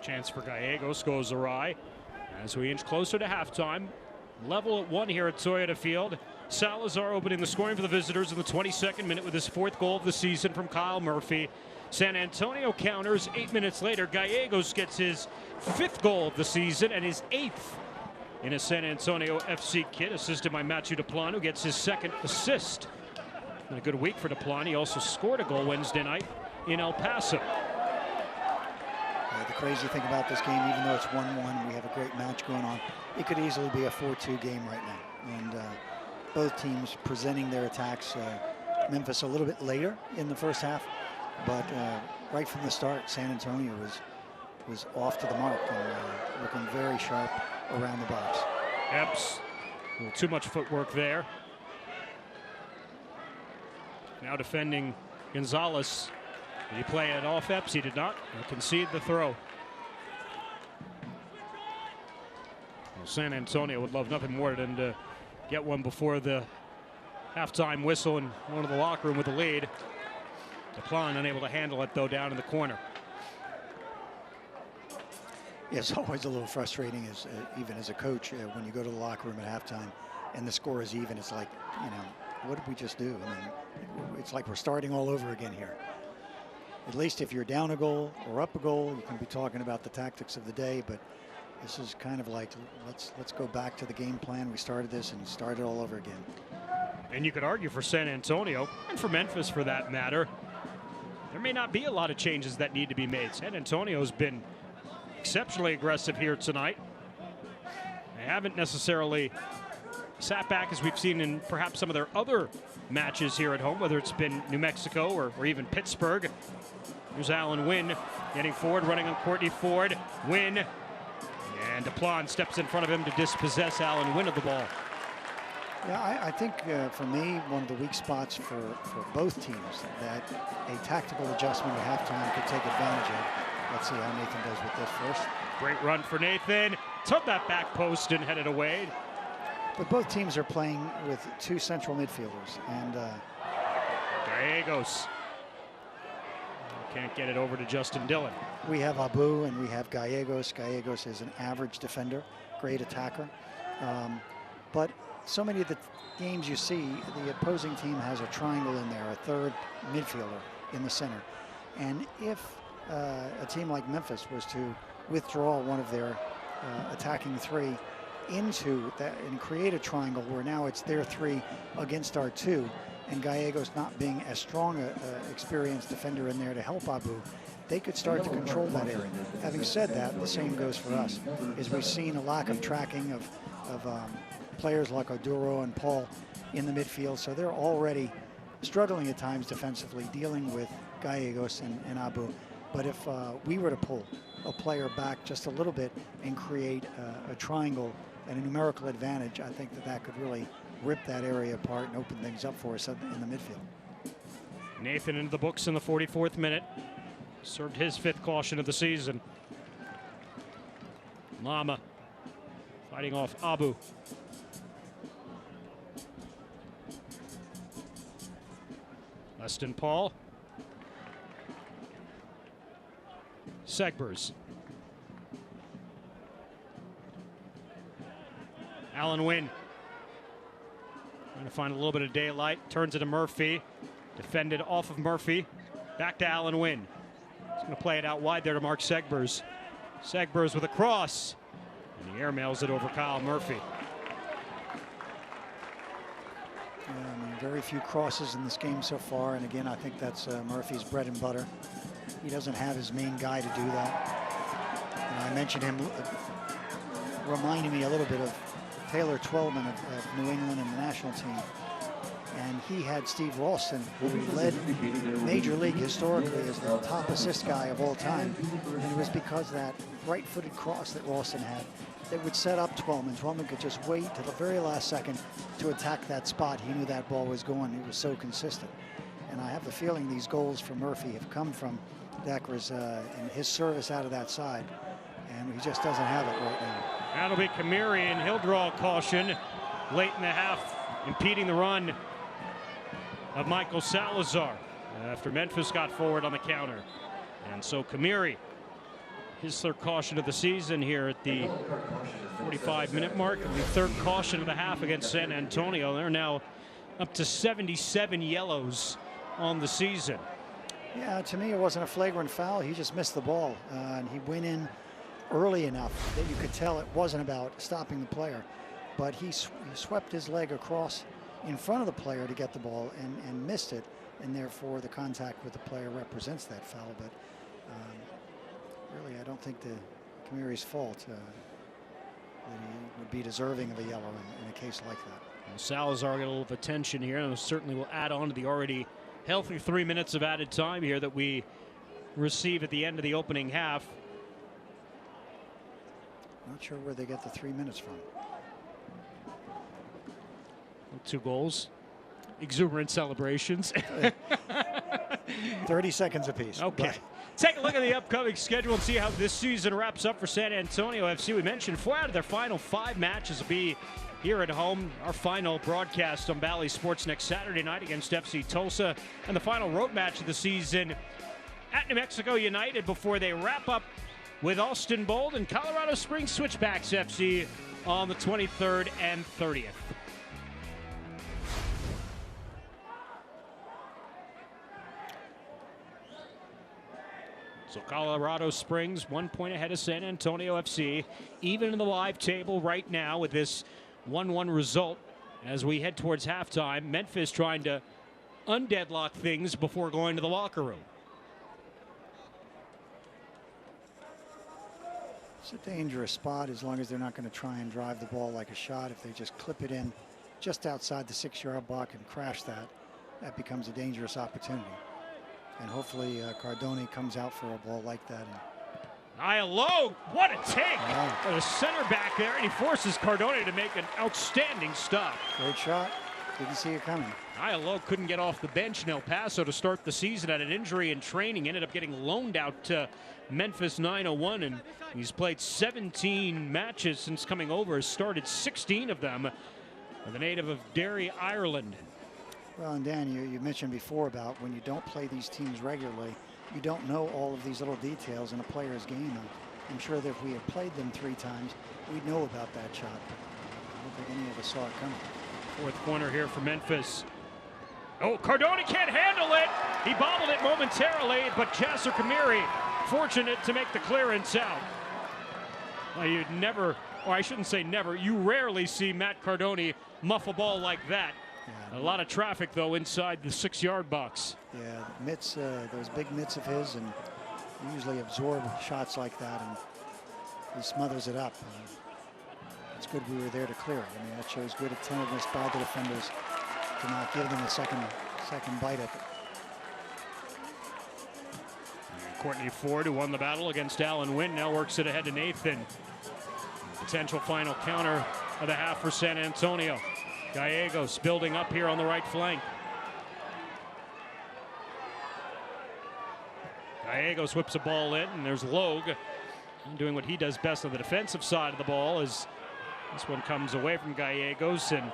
Chance for Gallegos goes awry as we inch closer to halftime. Level at 1 here at Toyota Field. Salazar opening the scoring for the visitors in the 22nd minute with his 4th goal of the season from Kyle Murphy. San Antonio counters 8 minutes later. Gallegos gets his 5th goal of the season and his 8th in a San Antonio FC kit, assisted by Mathieu Duplan, who gets his 2nd assist. And a good week for Duplan. He also scored a goal Wednesday night in El Paso. The crazy thing about this game, even though it's 1-1, we have a great match going on. It could easily be a 4-2 game right now. And both teams presenting their attacks. Memphis a little bit later in the first half, but right from the start, San Antonio was off to the mark and looking very sharp around the box. Epps, a little too much footwork there. Now defending Gonzalez. Did he play it off Epps? He did not. He'll concede the throw. Well, San Antonio would love nothing more than to get one before the halftime whistle and go to the locker room with the lead. Duplan unable to handle it, though, down in the corner. Yeah, it's always a little frustrating, even as a coach, when you go to the locker room at halftime and the score is even. It's like, what did we just do? I mean, it's like we're starting all over again here. At least if you're down a goal or up a goal, you can be talking about the tactics of the day, but this is kind of like, let's go back to the game plan. We started this and start it all over again. And you could argue for San Antonio, and for Memphis for that matter, there may not be a lot of changes that need to be made. San Antonio's been exceptionally aggressive here tonight. They haven't necessarily sat back as we've seen in perhaps some of their other matches here at home, whether it's been New Mexico or even Pittsburgh. Here's Alan Wynn getting forward, running on Courtney Ford. Wynn, and Duplan steps in front of him to dispossess Alan Wynn of the ball. Yeah, I think for me, one of the weak spots for both teams that a tactical adjustment at halftime could take advantage of. Let's see how Nathan does with this first. Great run for Nathan. Took that back post and headed away. But both teams are playing with 2 central midfielders, and Gallegos can't get it over to Justin Dillon. We have Abu and we have Gallegos. Gallegos is an average defender, great attacker. But so many of the games you see, the opposing team has a triangle in there, a 3rd midfielder in the center. And if a team like Memphis was to withdraw one of their attacking 3 into that and create a triangle where now it's their 3 against our 2, and Gallegos not being as strong a experienced defender in there to help Abu, they could start to control that area. Having said that, the same goes for us, is we've seen a lack of tracking of players like Oduro and Paul in the midfield, so they're already struggling at times defensively, dealing with Gallegos and Abu. But if we were to pull a player back just a little bit and create a triangle and a numerical advantage, I think that could really rip that area apart and open things up for us in the midfield. Nathan into the books in the 44th minute. Served his 5th caution of the season. Lama Fighting off Abu. Weston Paul. Segbers. Allen Wynn. Trying to find a little bit of daylight. Turns it to Murphy. Defended off of Murphy. Back to Allen Wynn. He's going to play it out wide there to Mark Segbers. Segbers with a cross. And he airmails it over Kyle Murphy. Yeah, I mean, very few crosses in this game so far. And again, I think that's Murphy's bread and butter. He doesn't have his main guy to do that. And I mentioned him reminding me a little bit of Taylor Twellman of New England and the national team. And he had Steve Ralston, who led Major League historically as the top assist guy of all time. And it was because of that right-footed cross that Ralston had that would set up Twellman. Twellman could just wait to the very last second to attack that spot. He knew that ball was going. He was so consistent. And I have the feeling these goals for Murphy have come from Deckers and his service out of that side. And he just doesn't have it right now. That'll be Kamiri, and he'll draw a caution late in the half, impeding the run of Michael Salazar after Memphis got forward on the counter. And so Kamiri, his third caution of the season here at the 45-minute mark, and the third caution of the half against San Antonio. They're now up to 77 yellows on the season. Yeah, to me it wasn't a flagrant foul. He just missed the ball, and he went in early enough that you could tell it wasn't about stopping the player. But he swept his leg across in front of the player to get the ball and missed it, and therefore the contact with the player represents that foul. But really, I don't think Kamiri's fault that he would be deserving of a yellow in a case like that. Well, Salazar got a little attention here, and certainly will add on to the already healthy 3 minutes of added time here that we receive at the end of the opening half. Not sure where they get the 3 minutes from. 2 goals, exuberant celebrations. 30 seconds apiece. Okay. But take a look at the upcoming schedule and see how this season wraps up for San Antonio FC. We mentioned 4 out of their final 5 matches will be here at home. Our final broadcast on Bally Sports next Saturday night against FC Tulsa, and the final road match of the season at New Mexico United before they wrap up with Austin Bold and Colorado Springs Switchbacks FC on the 23rd and 30th. So Colorado Springs 1 point ahead of San Antonio FC, even in the live table right now with this 1-1 result as we head towards halftime. Memphis trying to undeadlock things before going to the locker room. It's a dangerous spot as long as they're not going to try and drive the ball like a shot. If they just clip it in just outside the 6-yard block and crash that becomes a dangerous opportunity. And hopefully Cardone comes out for a ball like that. Low, what a take! Wow. The center back there, and he forces Cardone to make an outstanding stop. Great shot. Didn't see it coming. Low couldn't get off the bench in El Paso to start the season, had an injury in training, ended up getting loaned out to Memphis 901, and he's played 17 matches since coming over, has started 16 of them, with a native of Derry, Ireland. Well, and Dan, you mentioned before about when you don't play these teams regularly, you don't know all of these little details in a player's game. I'm sure that if we had played them 3 times, we'd know about that shot. I don't think any of us saw it coming. Fourth corner here for Memphis. Oh, Cardone can't handle it. He bobbled it momentarily, but Jasser Kamiri fortunate to make the clearance out. Well, you'd never, or I shouldn't say never, you rarely see Matt Cardone muff a ball like that. Yeah. A lot of traffic, though, inside the 6-yard box. Yeah, mitts, those big mitts of his, and usually absorb shots like that, and he smothers it up. It's good we were there to clear it. I mean, that shows good attentiveness by the defenders to not give them a second bite at it. Courtney Ford, who won the battle against Allen Wynn, now works it ahead to Nathan. Potential final counter of the half for San Antonio. Gallegos building up here on the right flank. Gallegos whips a ball in, and there's Logue doing what he does best on the defensive side of the ball as This one comes away from Gallegos, and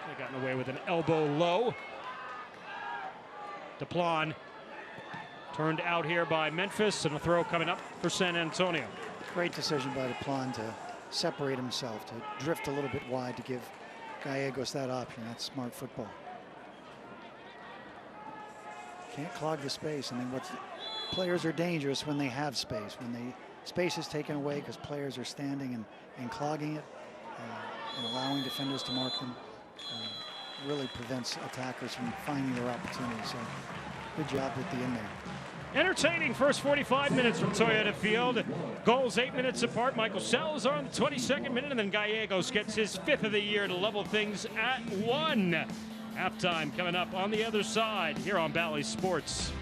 they gotten away with an elbow low. Dillon turned out here by Memphis, and a throw coming up for San Antonio. Great decision by Dillon to separate himself, to drift a little bit wide to give Gallegos that option. That's smart football. Can't clog the space. I mean, players are dangerous when they have space. When space is taken away because players are standing and clogging it and allowing defenders to mark them, really prevents attackers from finding their opportunities. So good job at the end there. Entertaining first 45 minutes from Toyota Field. Goals 8 minutes apart. Michael Salazar on the 22nd minute, and then Gallegos gets his 5th of the year to level things at 1. Halftime coming up on the other side here on Bally Sports.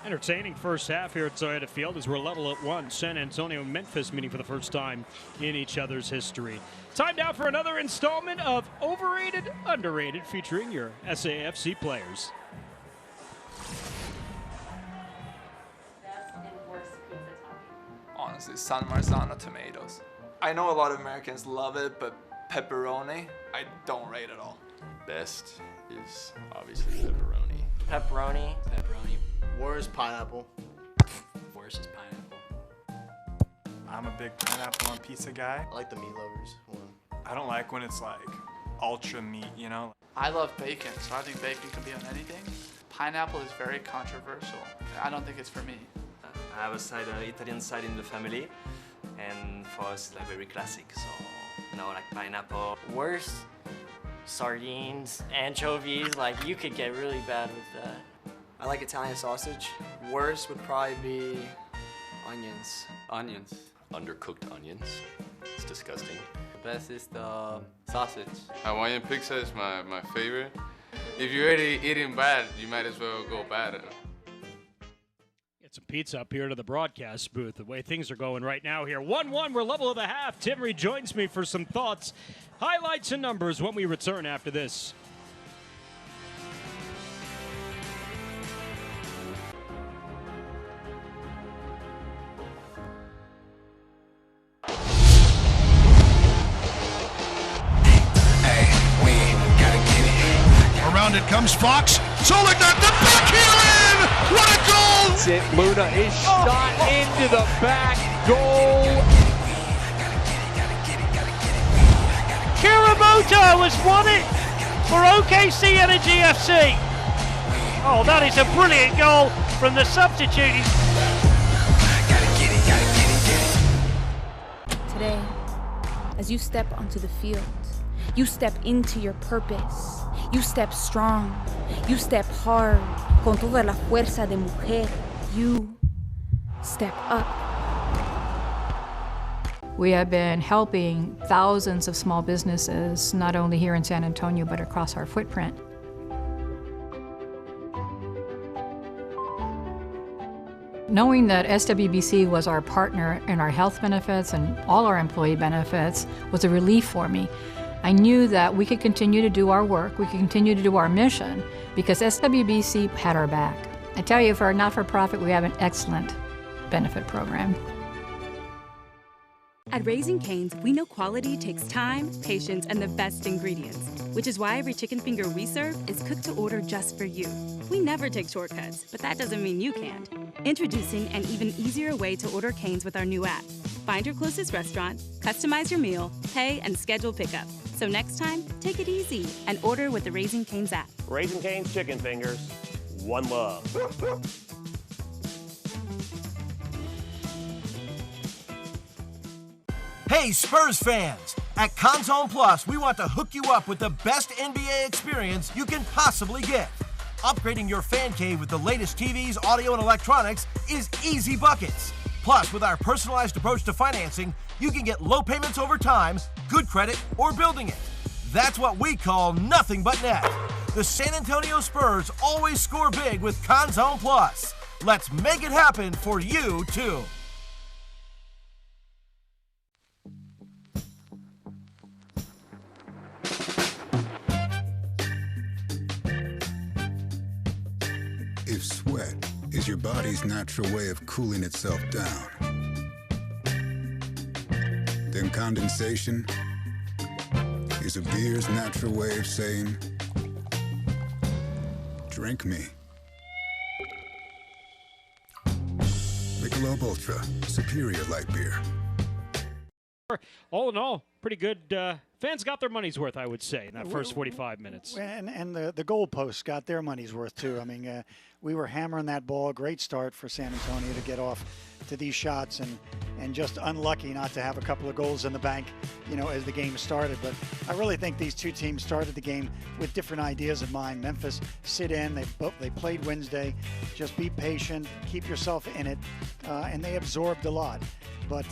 Entertaining first half here at Toyota Field as we're level at 1. San Antonio and Memphis meeting for the first time in each other's history. Time now for another installment of Overrated, Underrated, featuring your SAFC players. Best and worst pizza topping? Honestly, San Marzano tomatoes. I know a lot of Americans love it, but pepperoni, I don't rate at all. Best is obviously pepperoni. Pepperoni. Pepperoni. Worst, pineapple. Worst is pineapple. I'm a big pineapple on pizza guy. I like the meat lovers one. I don't like when it's like ultra meat, you know? I love bacon, so I think bacon can be on anything. Pineapple is very controversial. I don't think it's for me. I have a side, Italian side in the family, and for us it's like very classic, so like pineapple. Worst, sardines, anchovies, like you could get really bad with that. I like Italian sausage. Worst would probably be onions. Onions. Undercooked onions. It's disgusting. The best is the sausage. Hawaiian pizza is my favorite. If you're already eating bad, you might as well go bad. Get some pizza up here to the broadcast booth. The way things are going right now here. 1-1, we're level of the half. Tim rejoins me for some thoughts, highlights, and numbers when we return after this. Around it comes Fox. Solignat, the back heel in! What a goal! Luna is shot into the back goal. Kiramoto has won it for OKC Energy FC. Oh, that is a brilliant goal from the substitute. Today, as you step onto the field, you step into your purpose. You step strong. You step hard. Con toda la fuerza de mujer. You step up. We have been helping thousands of small businesses, not only here in San Antonio, but across our footprint. Knowing that SWBC was our partner in our health benefits and all our employee benefits was a relief for me. I knew that we could continue to do our work, we could continue to do our mission, because SWBC had our back. I tell you, for a not-for-profit, we have an excellent benefit program. At Raising Cane's, we know quality takes time, patience, and the best ingredients, which is why every chicken finger we serve is cooked to order just for you. We never take shortcuts, but that doesn't mean you can't. Introducing an even easier way to order Cane's with our new app. Find your closest restaurant, customize your meal, pay, and schedule pickup. So next time, take it easy and order with the Raising Cane's app. Raising Cane's chicken fingers, one love. Hey, Spurs fans! At Conzone Plus, we want to hook you up with the best NBA experience you can possibly get. Upgrading your fan cave with the latest TVs, audio, and electronics is easy buckets. Plus, with our personalized approach to financing, you can get low payments over time, good credit, or building it. That's what we call nothing but net. The San Antonio Spurs always score big with Conzone Plus. Let's make it happen for you, too. If sweat is your body's natural way of cooling itself down, then condensation is a beer's natural way of saying, drink me. Michelob Ultra, superior light beer. All in all, pretty good. Fans got their money's worth, I would say, in that first 45 minutes. And the goalposts got their money's worth, too. I mean, we were hammering that ball. Great start for San Antonio to get off to these shots and just unlucky not to have a couple of goals in the bank, you know, as the game started. But I really think these two teams started the game with different ideas in mind. Memphis, sit in. They played Wednesday. Just be patient. Keep yourself in it. And they absorbed a lot. But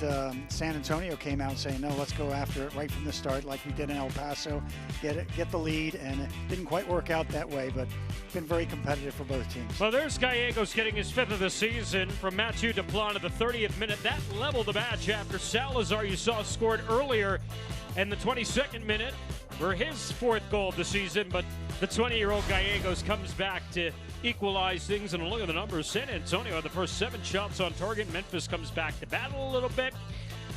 San Antonio came out saying, no, let's go after it right from the start like we did in El Paso, get the lead, and it didn't quite work out that way, but it's been very competitive for both teams. Well, there's Gallegos getting his 5th of the season from Mathieu Duplan at the 30th minute. That leveled the match after Salazar, you saw, scored earlier in the 22nd minute for his 4th goal of the season, but the 20-year-old Gallegos comes back to equalize things, and look at the numbers. San Antonio had the first 7 shots on target. Memphis comes back to battle a little bit,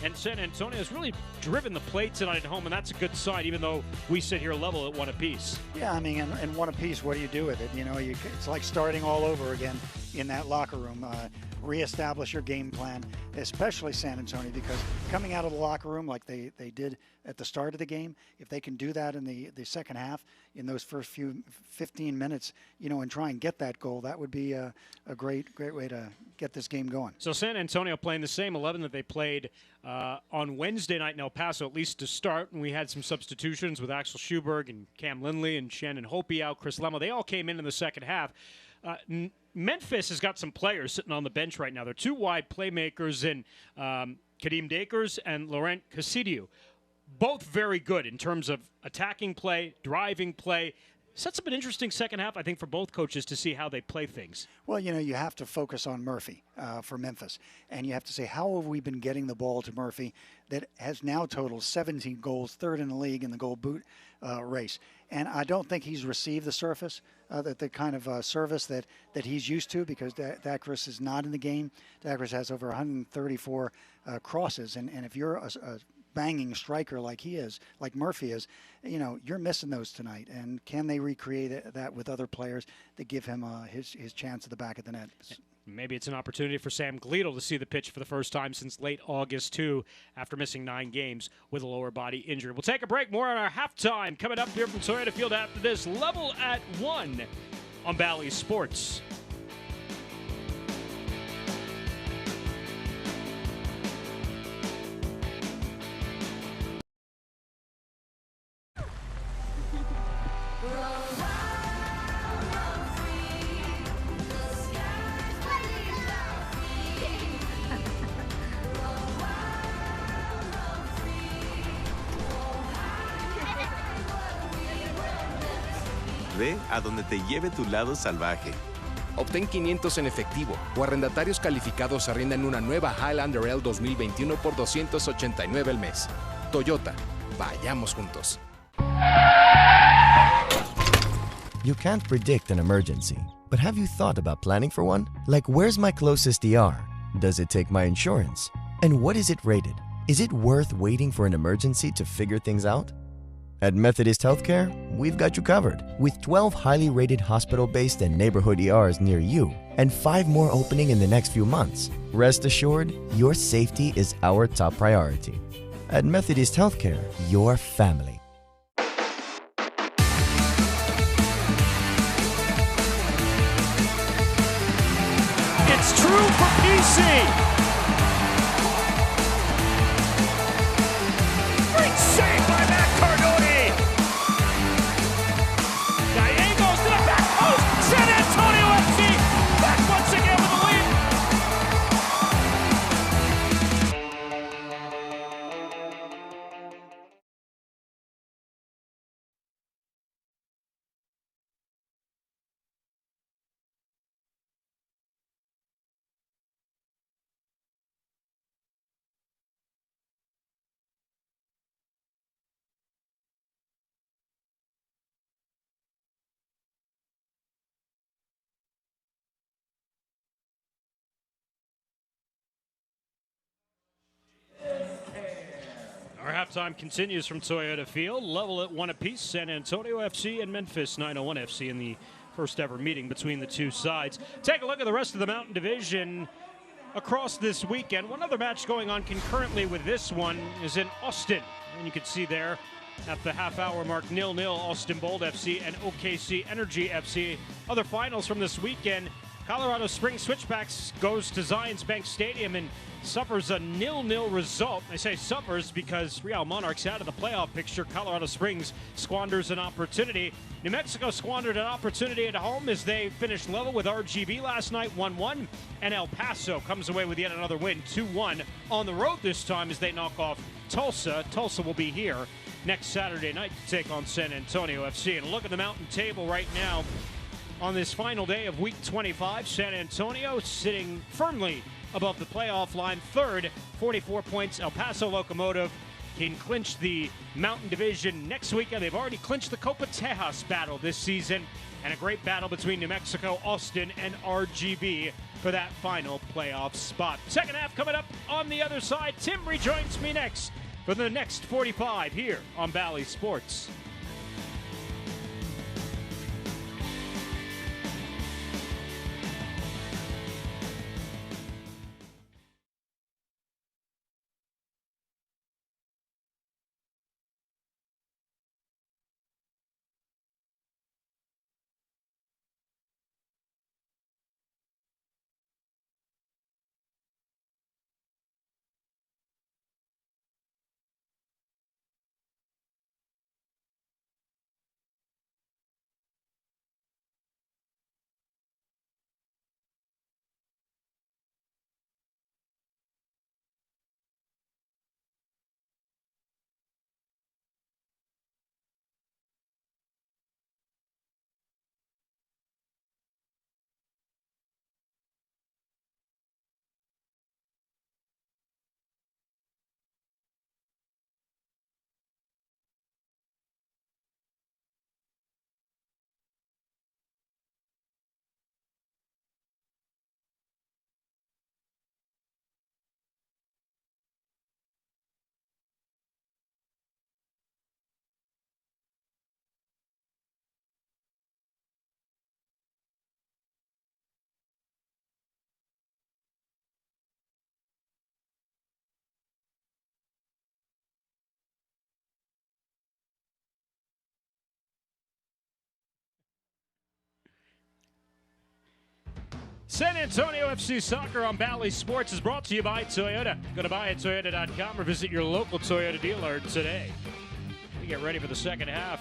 and San Antonio has really driven the play tonight at home, and that's a good sign, even though we sit here level at 1 apiece. Yeah, I mean, and 1 apiece, what do you do with it? You know, it's like starting all over again in that locker room. Reestablish your game plan, especially San Antonio, because coming out of the locker room like they did at the start of the game, if they can do that in the second half, in those first few 15 minutes, you know, and try and get that goal, that would be a great way to get this game going. So San Antonio playing the same 11 that they played on Wednesday night in El Paso, at least to start, and we had some substitutions with Axel Schuberg and Cam Lindley and Shannon Hopi out, Chris Lemo. They all came in the second half. Memphis has got some players sitting on the bench right now. They're 2 wide playmakers in Kadeem Dakers and Laurent Cassidio. Both very good in terms of attacking play, driving play. Sets up an interesting second half, I think, for both coaches to see how they play things. Well, you know, you have to focus on Murphy for Memphis. And you have to say, how have we been getting the ball to Murphy that has now totaled 17 goals, 3rd in the league in the goal boot race. And I don't think he's received the the kind of service that he's used to, because Dakris is not in the game. Dakris has over 134 crosses. And if you're a banging striker like he is, like Murphy is, you know, you're missing those tonight. And can they recreate that with other players that give him his chance at the back of the net? Maybe it's an opportunity for Sam Gleadle to see the pitch for the first time since late August, too, after missing 9 games with a lower body injury. We'll take a break. More on our halftime coming up here from Toyota Field after this. Level at 1 on Bally Sports. Ve a donde te lleve tu lado salvaje. Obtén 500 en efectivo o arrendatarios calificados arriendan una nueva Highlander L 2021 por $289 al mes. Toyota, vayamos juntos. You can't predict an emergency, but have you thought about planning for one? Like, where's my closest ER? Does it take my insurance? And what is it rated? Is it worth waiting for an emergency to figure things out? At Methodist Healthcare, we've got you covered with 12 highly rated hospital-based and neighborhood ERs near you and 5 more opening in the next few months. Rest assured, your safety is our top priority. At Methodist Healthcare, your family. It's true for PC. Great save by Matt Cardoni. Gallegos to the back post. San Antonio FC back once again with a win. Our halftime continues from Toyota Field. Level at 1 apiece. San Antonio FC and Memphis 901 FC in the first ever meeting between the two sides. Take a look at the rest of the Mountain Division across this weekend. One other match going on concurrently with this one is in Austin. And you can see there at the half-hour mark, 0-0, Austin Bold FC and OKC Energy FC. Other finals from this weekend, Colorado Springs Switchbacks goes to Zions Bank Stadium and suffers a 0-0 result. I say suffers because Real Monarchs out of the playoff picture. Colorado Springs squanders an opportunity. New Mexico squandered an opportunity at home as they finished level with RGB last night, 1-1. And El Paso comes away with yet another win, 2-1. On the road this time as they knock off Tulsa. Tulsa will be here next Saturday night to take on San Antonio FC. And look at the mountain table right now. On this final day of week 25, San Antonio sitting firmly above the playoff line, third, 44 points. El Paso Locomotive can clinch the Mountain Division next weekend. They've already clinched the Copa Tejas battle this season, and a great battle between New Mexico, Austin, and RGB for that final playoff spot. Second half coming up on the other side. Tim rejoins me next for the next 45 here on Bally Sports. San Antonio FC Soccer on Bally Sports is brought to you by Toyota. Go to buyatoyota.com or visit your local Toyota dealer today. We get ready for the second half.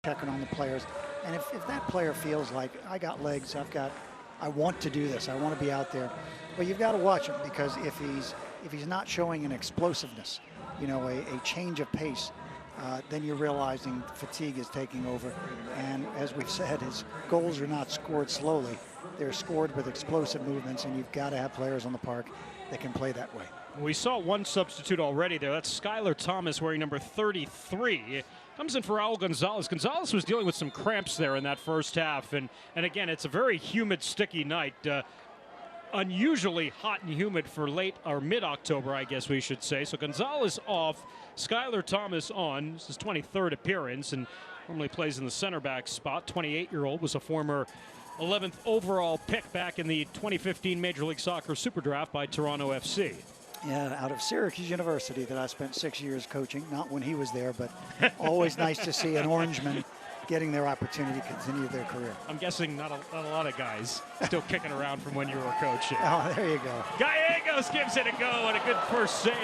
Checking on the players, and if that player feels like I got legs, I want to do this, I want to be out there, well, you've got to watch him, because if he's not showing an explosiveness, you know, a change of pace, then you're realizing fatigue is taking over. And as we've said, his goals are not scored slowly; they're scored with explosive movements, and you've got to have players on the park that can play that way. We saw one substitute already there. That's Skylar Thomas wearing number 33. Comes in for Raul Gonzalez. Gonzalez was dealing with some cramps there in that first half. And again, it's a very humid, sticky night. Unusually hot and humid for late or mid-October, I guess we should say. So Gonzalez off, Skylar Thomas on. This is his 23rd appearance and normally plays in the center back spot. 28-year-old was a former 11th overall pick back in the 2015 Major League Soccer Super Draft by Toronto FC. Yeah, out of Syracuse University that I spent 6 years coaching, not when he was there, but always nice to see an Orangeman getting their opportunity to continue their career. I'm guessing not a lot of guys still kicking around from when you were coaching. Oh, there you go. Gallegos gives it a go, and a good first save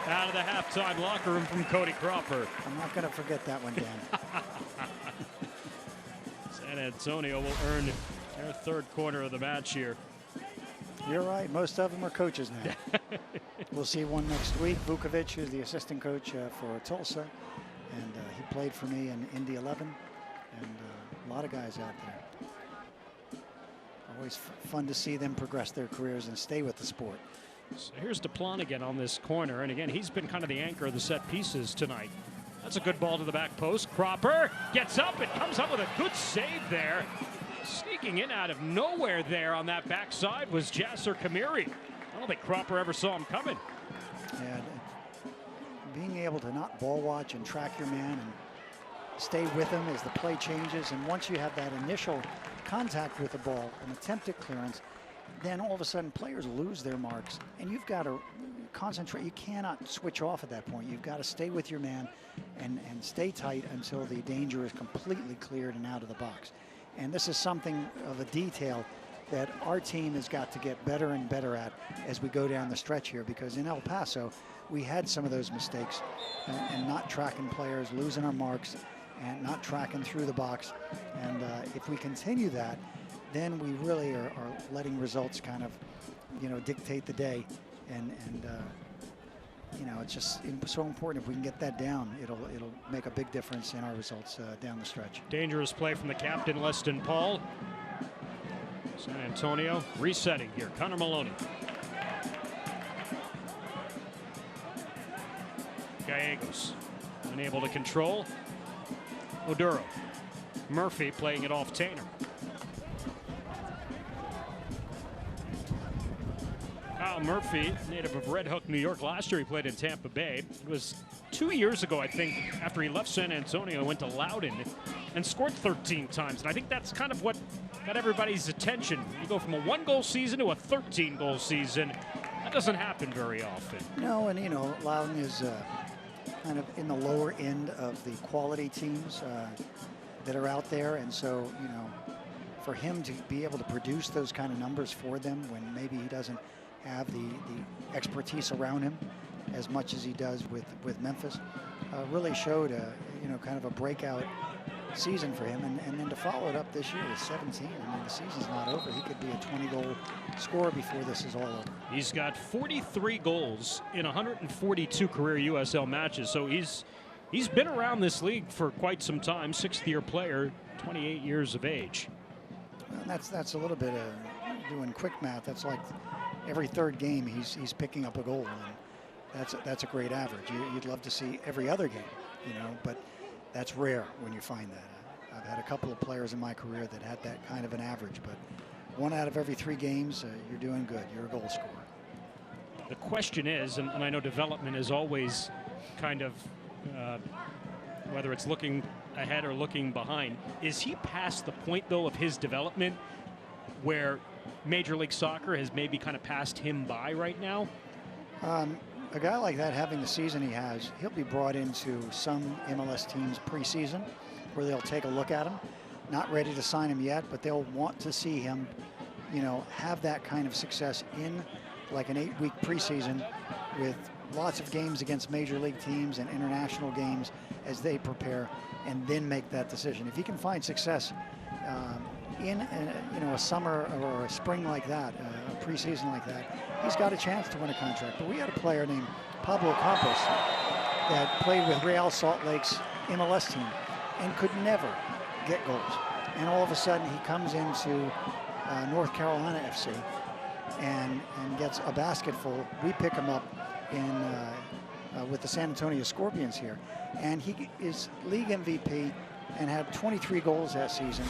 out of the halftime locker room from Cody Cropper. I'm not going to forget that one, Dan. San Antonio will earn their third corner of the match here. You're right. Most of them are coaches now. We'll see one next week. Vukovic, who's the assistant coach for Tulsa, and he played for me in Indy 11, and a lot of guys out there. Always fun to see them progress their careers and stay with the sport. So here's DePlon again on this corner, and again, he's been kind of the anchor of the set pieces tonight. That's a good ball to the back post. Cropper gets up and comes up with a good save there. Sneaking in out of nowhere there on that backside was Jasser Kamiri. I don't think Cropper ever saw him coming. And being able to not ball watch and track your man and stay with him as the play changes, and once you have that initial contact with the ball, an attempted clearance, then all of a sudden players lose their marks, and you've got to concentrate. You cannot switch off at that point. You've got to stay with your man and stay tight until the danger is completely cleared and out of the box. And this is something of a detail that our team has got to get better and better at as we go down the stretch here, because in El Paso, we had some of those mistakes and not tracking players, losing our marks, and not tracking through the box. And if we continue that, then we really are letting results kind of, you know, dictate the day. And you know, it's just so important. If we can get that down, it'll make a big difference in our results down the stretch. Dangerous play from the captain, Leston Paul. San Antonio resetting here. Connor Maloney. Gallegos unable to control. Oduro. Murphy playing it off Tainer. Kyle Murphy, native of Red Hook, New York. Last year he played in Tampa Bay. It was 2 years ago, I think, after he left San Antonio, went to Loudoun and scored 13 times. And I think that's kind of what got everybody's attention. You go from a 1-goal season to a 13-goal season. That doesn't happen very often. No, and you know, Loudoun is kind of in the lower end of the quality teams that are out there. And so, you know, for him to be able to produce those kind of numbers for them when maybe he doesn't have the expertise around him as much as he does with Memphis, really showed you know, kind of a breakout season for him, and then to follow it up this year with 17. I mean, the season's not over. He could be a 20-goal scorer before this is all over. He's got 43 goals in 142 career USL matches, so he's been around this league for quite some time. 6th-year player, 28 years of age. Well, that's a little bit of doing quick math. That's like every third game he's picking up a goal. that's a great average. You'd love to see every other game, but that's rare when you find that. I've had a couple of players in my career that had that kind of an average, but 1 out of every 3 games, you're doing good. You're a goal scorer. The question is, and I know development is always kind of, whether it's looking ahead or looking behind, is he past the point, though, of his development where Major League Soccer has maybe kind of passed him by right now? A guy like that, having the season he has, he'll be brought into some MLS teams preseason where they'll take a look at him. Not ready to sign him yet, but they'll want to see him, have that kind of success in like an 8-week preseason with lots of games against major league teams and international games as they prepare, and then make that decision. If he can find success in a summer or a spring like that, a preseason like that, he's got a chance to win a contract. But we had a player named Pablo Campos that played with Real Salt Lake's MLS team and could never get goals. And all of a sudden he comes into North Carolina FC and gets a basket full. We pick him up with the San Antonio Scorpions here, and he is league MVP and had 23 goals that season,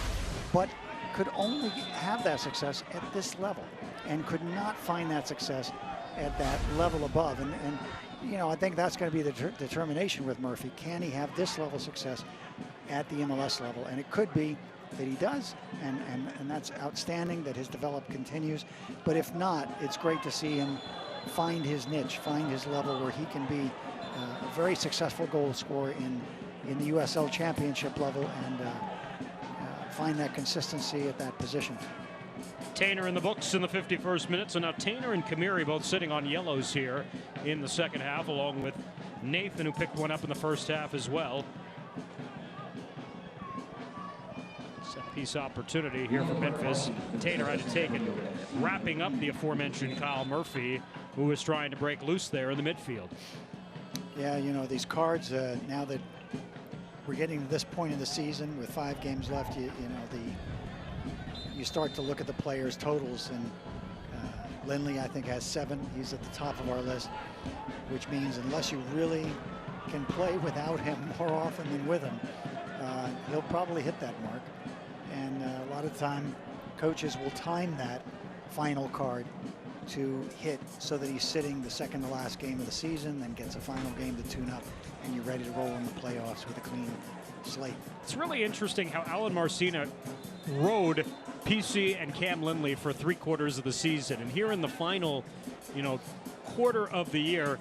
but could only have that success at this level and could not find that success at that level above. And I think that's going to be the determination with Murphy. Can he have this level of success at the MLS level? And it could be that he does, and that's outstanding that his development continues. But if not, it's great to see him find his niche, find his level where he can be a very successful goal scorer in the USL Championship level and find that consistency at that position. Tainer in the books in the 51st minute. So now Tainer and Kamiri both sitting on yellows here in the second half, along with Nathan, who picked one up in the first half as well. Set piece opportunity here for Memphis. Tainer had to take it, wrapping up the aforementioned Kyle Murphy, who was trying to break loose there in the midfield. Yeah, these cards, now that we're getting to this point in the season with 5 games left, you start to look at the players' totals, and Lindley, I think, has 7. He's at the top of our list, which means unless you really can play without him more often than with him, he'll probably hit that mark. And a lot of time, coaches will time that final card to hit so that he's sitting the second to last game of the season, then gets a final game to tune up, and you're ready to roll in the playoffs with a clean slate. It's really interesting how Alan Marcina rode PC and Cam Lindley for 3/4 of the season, and here in the final, quarter of the year,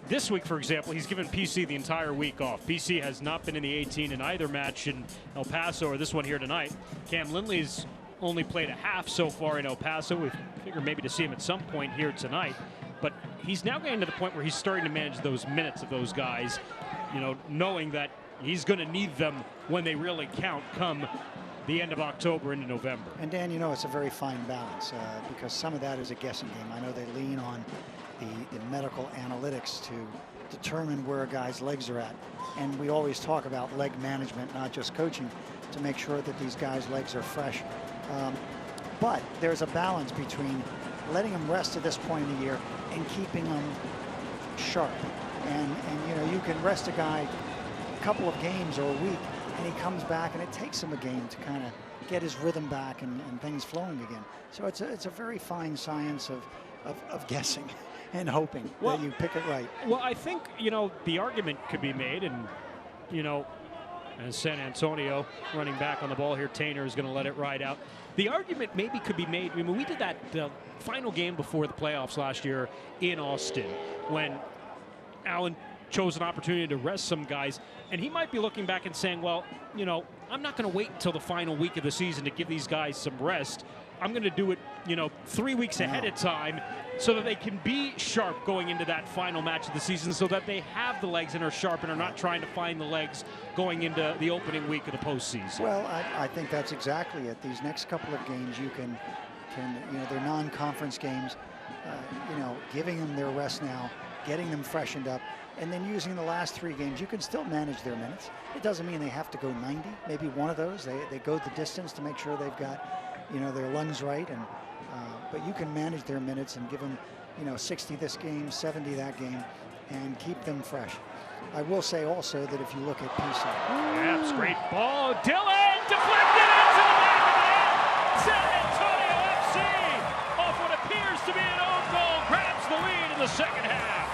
this week, for example, he's given PC the entire week off. PC has not been in the 18 in either match in El Paso or this one here tonight. Cam Lindley's only played a half so far in El Paso. We figure maybe to see him at some point here tonight, but he's now getting to the point where he's starting to manage those minutes of those guys, knowing that he's going to need them when they really count come the end of October into November. And Dan, it's a very fine balance because some of that is a guessing game. I know they lean on the medical analytics to determine where a guy's legs are at. And we always talk about leg management, not just coaching, to make sure that these guys' legs are fresh. But there's a balance between letting them rest at this point in the year and keeping them sharp. And you can rest a guy a couple of games or a week, and he comes back, and it takes him a game to kind of get his rhythm back and things flowing again. So it's a very fine science of guessing and hoping that you pick it right. Well, I think, the argument could be made, and, as San Antonio running back on the ball here, Tainer is going to let it ride out. The argument maybe could be made, we did that final game before the playoffs last year in Austin when Allen chose an opportunity to rest some guys, and he might be looking back and saying, well, I'm not going to wait until the final week of the season to give these guys some rest. I'm going to do it, 3 weeks ahead of time so that they can be sharp going into that final match of the season, so that they have the legs and are sharp and are not trying to find the legs going into the opening week of the postseason. Well, I think that's exactly it. These next couple of games, you can they're non-conference games, giving them their rest now, getting them freshened up, and then using the last 3 games, you can still manage their minutes. It doesn't mean they have to go 90. Maybe one of those, they go the distance to make sure they've got, their lungs right, and but you can manage their minutes and give them, 60 this game, 70 that game, and keep them fresh. I will say also that if you look at PC. Perhaps great ball. Dillon deflected into the back of the net. San Antonio FC off what appears to be an own goal grabs the lead in the second half.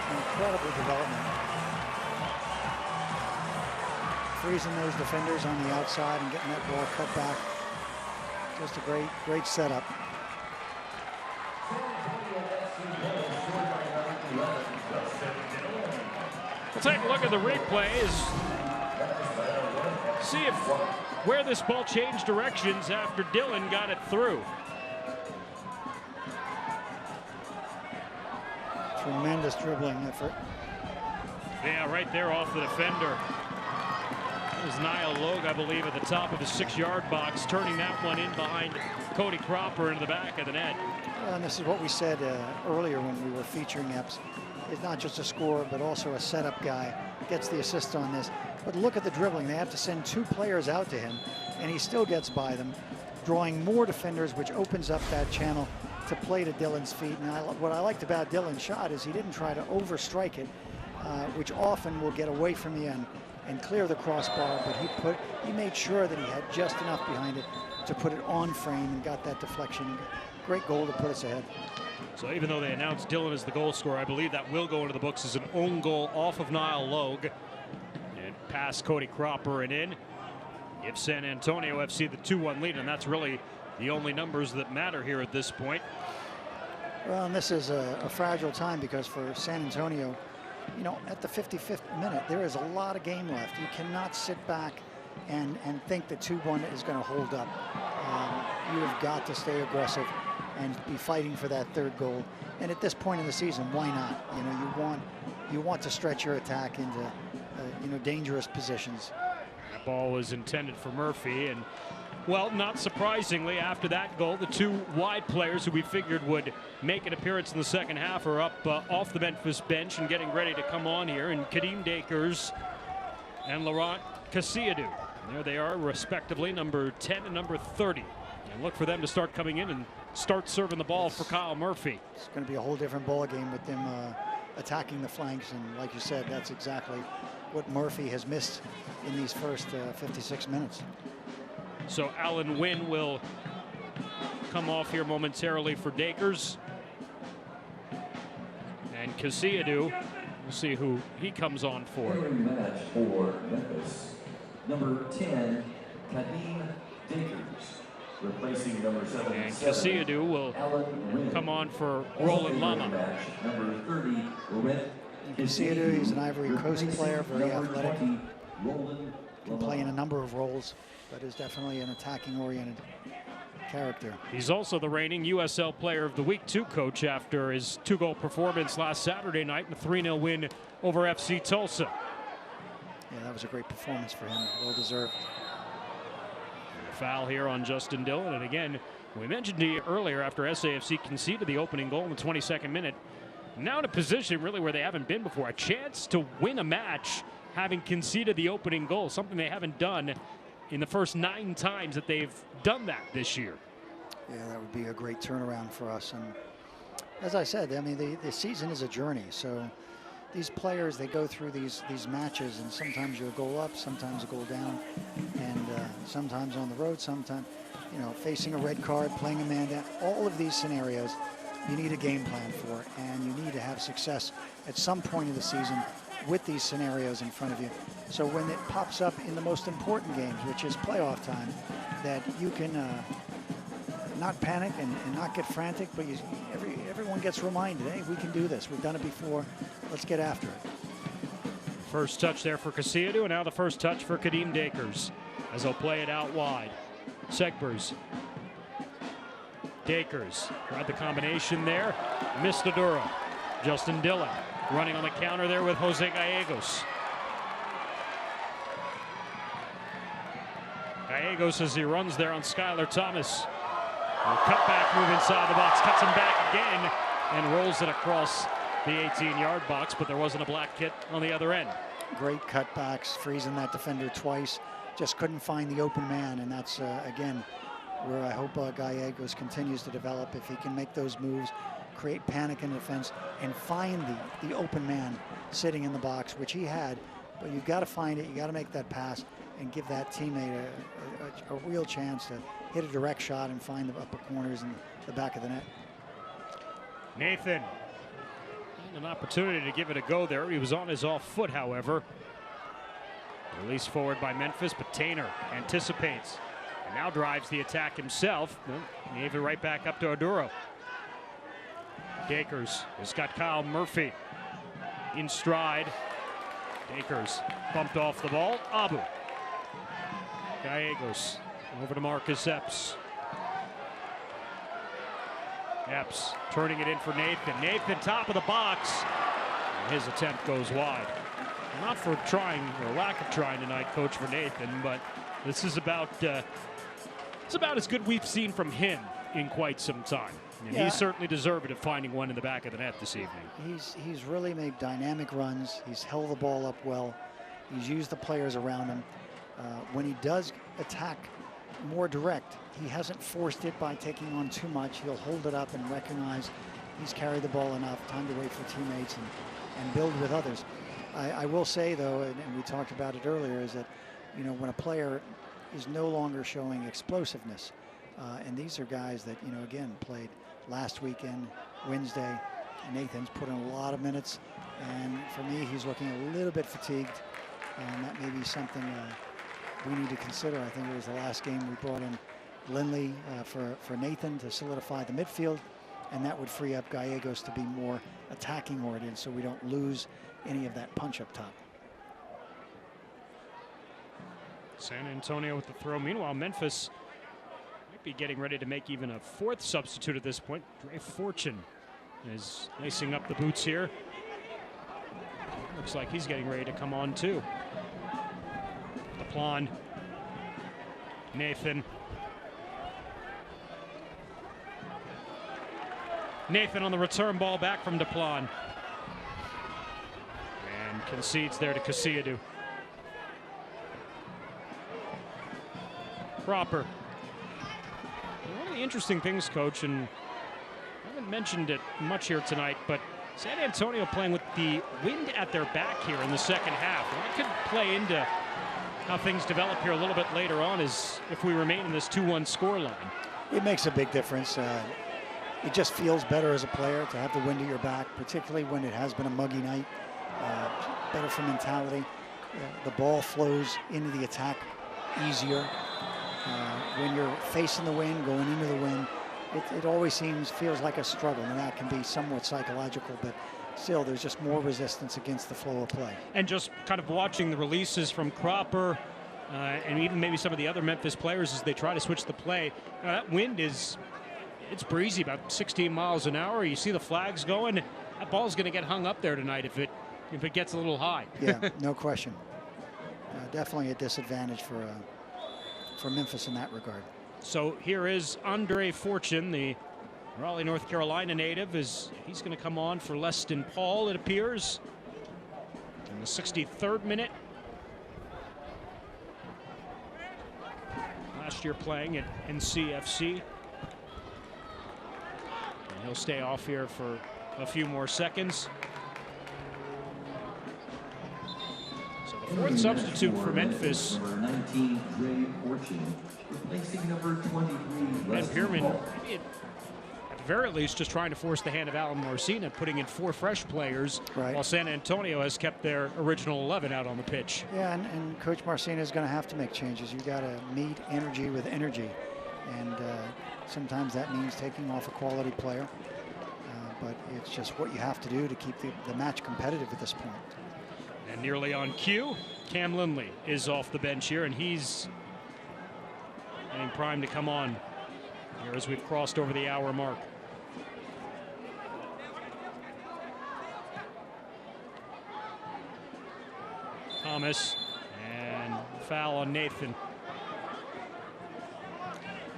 Incredible development. Freezing those defenders on the outside and getting that ball cut back. Just a great setup. We'll take a look at the replays. See where this ball changed directions after Dillon got it through. Tremendous dribbling effort. Yeah, right there off the defender. It was Niall Logue, I believe, at the top of the 6-yard box, turning that one in behind Cody Cropper into the back of the net. Well, and this is what we said earlier when we were featuring Epps. He's not just a scorer, but also a setup guy. Gets the assist on this. But look at the dribbling. They have to send 2 players out to him, and he still gets by them, drawing more defenders, which opens up that channel to play to Dillon's feet. And what I liked about Dillon's shot is he didn't try to overstrike it, which often will get away from the end and clear the crossbar, but he made sure that he had just enough behind it to put it on frame and got that deflection. Great goal to put us ahead. So even though they announced Dillon as the goal scorer, I believe that will go into the books as an own goal off of Niall Logue. And past Cody Cropper and in. Give San Antonio FC the 2-1 lead, and that's really the only numbers that matter here at this point. Well, and this is a fragile time because for San Antonio, you know, at the 55th minute, there is a lot of game left. You cannot sit back and think that 2-1 is going to hold up. You have got to stay aggressive and be fighting for that 3rd goal. And at this point in the season, why not? You know, you want to stretch your attack into you know, dangerous positions. That ball was intended for Murphy, and well, not surprisingly, after that goal, the 2 wide players who we figured would make an appearance in the second half are up off the Memphis bench and getting ready to come on here, and Kadeem Dakers and Laurent Cassiadou. There they are, respectively, number 10 and number 30. And look for them to start coming in and start serving the ball for Kyle Murphy. It's going to be a whole different ball game with them attacking the flanks, and like you said, that's exactly what Murphy has missed in these first 56 minutes. So Alan Wynn will come off here momentarily for Dakers. And Cassiadou, we'll see who he comes on for. Match for Memphis, number 10, Kadeem Dakers, replacing number 7. And Cassiadou will come on for Roland Lama. Number 30, Laurent Cassiadou, he's an Ivory Coast player, very athletic. Can play in a number of roles, but is definitely an attacking-oriented character. He's also the reigning USL Player of the Week, too, Coach, after his 2-goal performance last Saturday night in a 3-0 win over FC Tulsa. Yeah, that was a great performance for him, well-deserved. Foul here on Justin Dillon, and again, we mentioned to you earlier after SAFC conceded the opening goal in the 22nd minute, now in a position really where they haven't been before, a chance to win a match having conceded the opening goal, something they haven't done in the first 9 times that they've done that this year. Yeah, that would be a great turnaround for us. And as I said, I mean, the season is a journey. So these players, they go through these matches, and sometimes you'll go up, sometimes you'll go down, and sometimes on the road, sometimes, you know, facing a red card, playing a man down. All of these scenarios, you need a game plan for, and you need to have success at some point of the season with these scenarios in front of you. So when it pops up in the most important games, which is playoff time, that you can not panic and not get frantic, but everyone gets reminded, hey, we can do this. We've done it before. Let's get after it. First touch there for Cassiadou, and now the first touch for Kadeem Dakers as they'll play it out wide. Segbers. Dakers tried the combination there. Mistadura. Justin Dillon running on the counter there with Jose Gallegos. Gallegos as he runs there on Skylar Thomas. A cutback move inside the box, cuts him back again, and rolls it across the 18-yard box, but there wasn't a black kit on the other end. Great cutbacks, freezing that defender twice. Just couldn't find the open man, and that's, again, where I hope Gallegos continues to develop. If he can make those moves create panic in defense, and find the open man sitting in the box, which he had. But you've got to find it. You got to make that pass and give that teammate a real chance to hit a direct shot and find the upper corners and the back of the net. Nathan, an opportunity to give it a go there. He was on his off foot, however. Released forward by Memphis, but Tainer anticipates and now drives the attack himself. He gave it right back up to Oduro. Dakers has got Kyle Murphy in stride. Dakers bumped off the ball. Abu. Gallegos over to Marcus Epps. Epps turning it in for Nathan. Nathan top of the box. And his attempt goes wide. Not for trying or lack of trying tonight, Coach, for Nathan, but this is about it's about as good we've seen from him in quite some time. And he's certainly deserving of finding one in the back of the net this evening. He's really made dynamic runs. He's held the ball up well. He's used the players around him. When he does attack more direct, he hasn't forced it by taking on too much. He'll hold it up and recognize he's carried the ball enough, time to wait for teammates and build with others. I will say, though, and we talked about it earlier, is that, you know, when a player is no longer showing explosiveness, and these are guys that, you know, again, played last weekend, Wednesday. Nathan's put in a lot of minutes, and for me, he's looking a little bit fatigued, and that may be something we need to consider. I think it was the last game we brought in Lindley for Nathan to solidify the midfield, and that would free up Gallegos to be more attacking oriented, so we don't lose any of that punch up top. San Antonio with the throw. Meanwhile, Memphis might be getting ready to make even a fourth substitute at this point. Dre Fortune is lacing up the boots here. Looks like he's getting ready to come on too. Duplan. Nathan. Nathan on the return ball back from Duplan. And concedes there to Casiadu. Proper. One of the interesting things, Coach, and I haven't mentioned it much here tonight, but San Antonio playing with the wind at their back here in the second half. And that could play into how things develop here a little bit later on, as if we remain in this 2-1 scoreline. It makes a big difference. It just feels better as a player to have the wind at your back, particularly when it has been a muggy night. Better for mentality. The ball flows into the attack easier. When you're facing the wind, going into the wind, it always feels like a struggle, and that can be somewhat psychological, but still there's just more resistance against the flow of play. And just kind of watching the releases from Cropper and even maybe some of the other Memphis players as they try to switch the play, that wind it's breezy, about 16 miles an hour. You see the flags going. That ball's going to get hung up there tonight if it gets a little high. Yeah, no question. Definitely a disadvantage for Memphis in that regard. So here is Andre Fortune, the Raleigh, North Carolina native. He's going to come on for Leston Paul, it appears, in the 63rd minute. Last year playing at NCFC. And he'll stay off here for a few more seconds. So the fourth substitute for Memphis. Number 19, Dre Fortune, replacing number 23, Ben Pierman, maybe at the very least, just trying to force the hand of Alan Marcina, putting in 4 fresh players, while San Antonio has kept their original 11 out on the pitch. Yeah, and Coach Marcina is going to have to make changes. You got to meet energy with energy, and sometimes that means taking off a quality player, but it's just what you have to do to keep the match competitive at this point. And nearly on cue, Cam Lindley is off the bench here, and he's getting primed to come on here as we've crossed over the hour mark. Thomas, and foul on Nathan.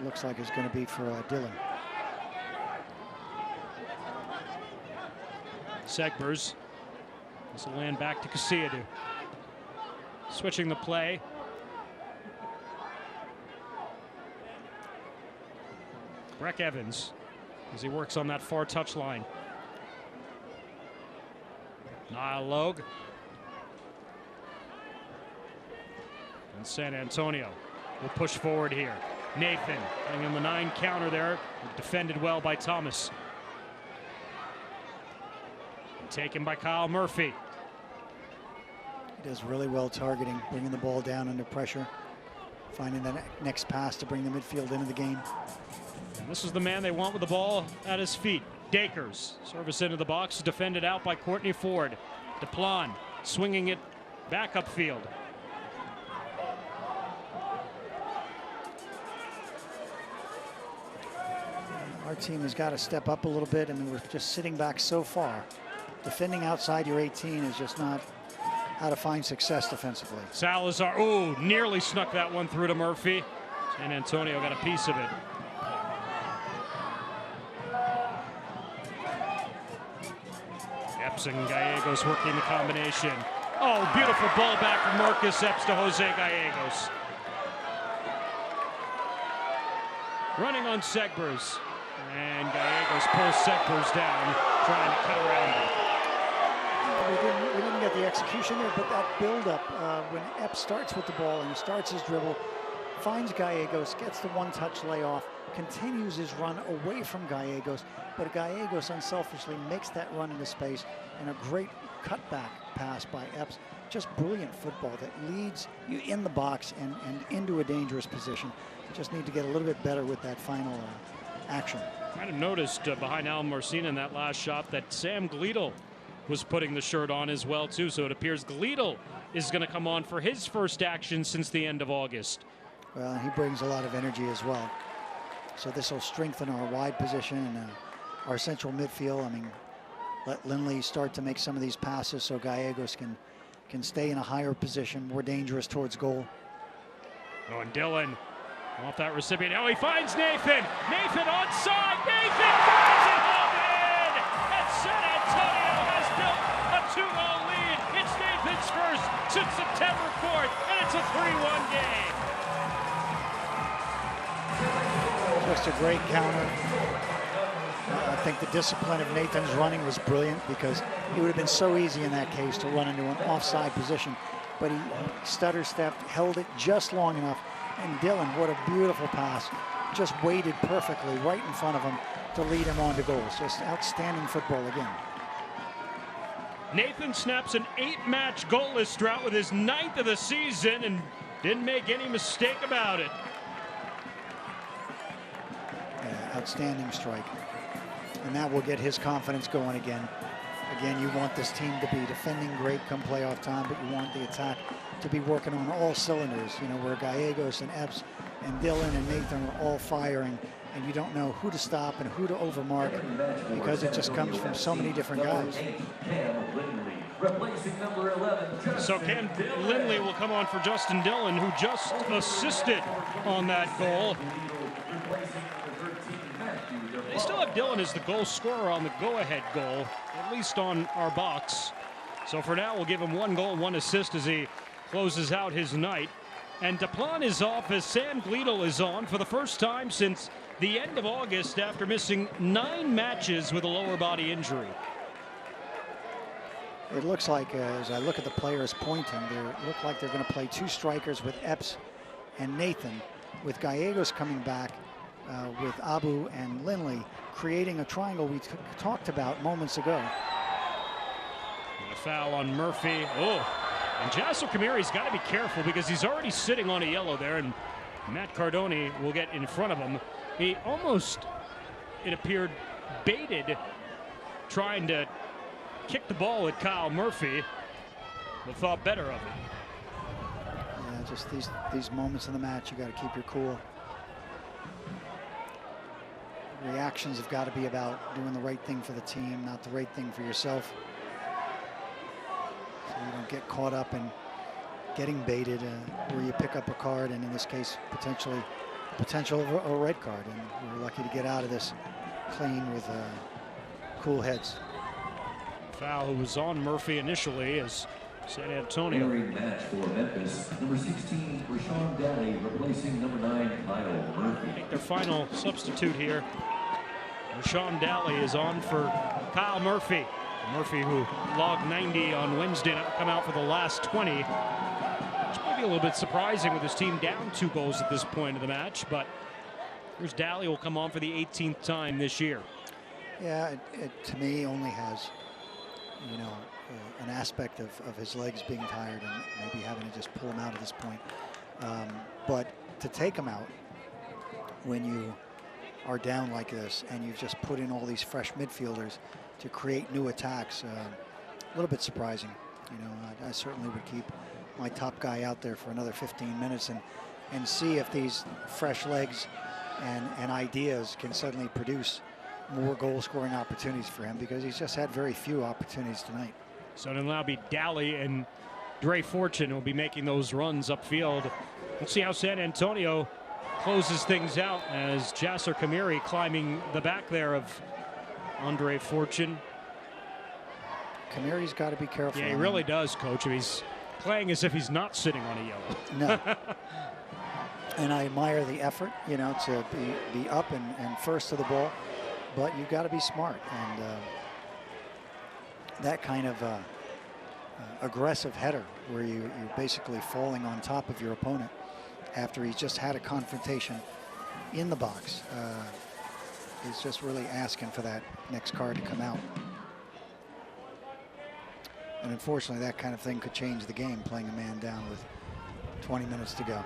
Looks like it's going to be for Dillon. Segbers. This will land back to Casiadu. Switching the play. Breck Evans. as he works on that far touchline. Niall Logue. And San Antonio will push forward here. Nathan playing in the 9 counter there. Defended well by Thomas. Taken by Kyle Murphy. He does really well targeting, bringing the ball down under pressure, finding the next pass to bring the midfield into the game. And this is the man they want with the ball at his feet. Dakers, service into the box, defended out by Courtney Ford. Duplan swinging it back upfield. Our team has got to step up a little bit. I mean, we're just sitting back so far. Defending outside your 18 is just not how to find success defensively. Salazar, oh, nearly snuck that one through to Murphy. San Antonio got a piece of it. Epps and Gallegos working the combination. Oh, beautiful ball back from Marcus Epps to Jose Gallegos. Running on Segbers. And Gallegos pulls Segbers down, trying to cut around him. We didn't get the execution there, but that build-up, when Epps starts with the ball and he starts his dribble, finds Gallegos, gets the one-touch layoff, continues his run away from Gallegos, but Gallegos unselfishly makes that run into space, and a great cutback pass by Epps. Just brilliant football that leads you in the box and into a dangerous position. You just need to get a little bit better with that final action. Might have noticed behind Al Marcina in that last shot that Sam Gleadle was putting the shirt on as well too, so it appears Gleadle is going to come on for his first action since the end of August. Well, he brings a lot of energy as well. So this will strengthen our wide position and our central midfield. I mean, let Lindley start to make some of these passes so Gallegos can stay in a higher position, more dangerous towards goal. Oh, and Dillon off that recipient. Oh, he finds Nathan. Nathan onside. Nathan finds it home in. And San Antonio has built a 2-0 lead. It's Nathan's first since September 4th, and it's a 3-1 game. Just a great counter. I think the discipline of Nathan's running was brilliant because it would have been so easy in that case to run into an offside position. But he stutter stepped, held it just long enough. And Dillon, what a beautiful pass. Just waited perfectly right in front of him to lead him on to goals. Just outstanding football again. Nathan snaps an 8-match goalless drought with his 9th of the season and didn't make any mistake about it. Yeah, outstanding strike. And that will get his confidence going again. Again, you want this team to be defending great come playoff time, but you want the attack to be working on all cylinders, you know, where Gallegos and Epps and Dillon and Nathan are all firing, and you don't know who to stop and who to overmark because it just comes from so many different guys. So Cam Lindley will come on for Justin Dillon, who just assisted on that goal. They still have Dillon as the goal scorer on the go-ahead goal, at least on our box. So for now, we'll give him 1 goal, 1 assist as he closes out his night. And Duplan is off as Sam Gleadle is on for the first time since the end of August after missing 9 matches with a lower body injury. It looks like, as I look at the players pointing, they look like they're going to play 2 strikers with Epps and Nathan, with Gallegos coming back with Abu and Lindley, creating a triangle we talked about moments ago. And a foul on Murphy. Oh, and Jasso Kamiri's got to be careful because he's already sitting on a yellow there, and Matt Cardoni will get in front of him. He almost, it appeared, baited trying to kick the ball at Kyle Murphy, but thought better of it. Yeah, just these moments in the match, you got to keep your cool. Reactions have got to be about doing the right thing for the team, not the right thing for yourself. So you don't get caught up in getting baited where you pick up a card, and in this case, potential of a red card. And we're lucky to get out of this clean with cool heads. Foul was on Murphy initially as San Antonio. Match for Memphis, number 16, Rashawn Daly, replacing number 9, Kyle Murphy. Make their final substitute here. Sean Daly is on for Kyle Murphy. Murphy, who logged 90 on Wednesday night, come out for the last 20. Which might be a little bit surprising with his team down 2 goals at this point of the match, but here's Daly, will come on for the 18th time this year. Yeah, it to me only has, you know, an aspect of his legs being tired and maybe having to just pull him out at this point. But to take him out when you are down like this and you've just put in all these fresh midfielders to create new attacks, a little bit surprising. You know, I certainly would keep my top guy out there for another 15 minutes and see if these fresh legs and ideas can suddenly produce more goal-scoring opportunities for him, because he's just had very few opportunities tonight. So it'll now be Daly and Dre Fortune will be making those runs upfield. Let's see how San Antonio closes things out as Jasser Kamiri climbing the back there of Andre Fortune. Kamiri's got to be careful. Yeah, he really does, Coach. He's playing as if he's not sitting on a yellow. No. And I admire the effort, you know, to be up and first to the ball, but you've got to be smart. And that kind of aggressive header where you're basically falling on top of your opponent after he's just had a confrontation in the box is just really asking for that next card to come out. And unfortunately, that kind of thing could change the game, playing a man down with 20 minutes to go.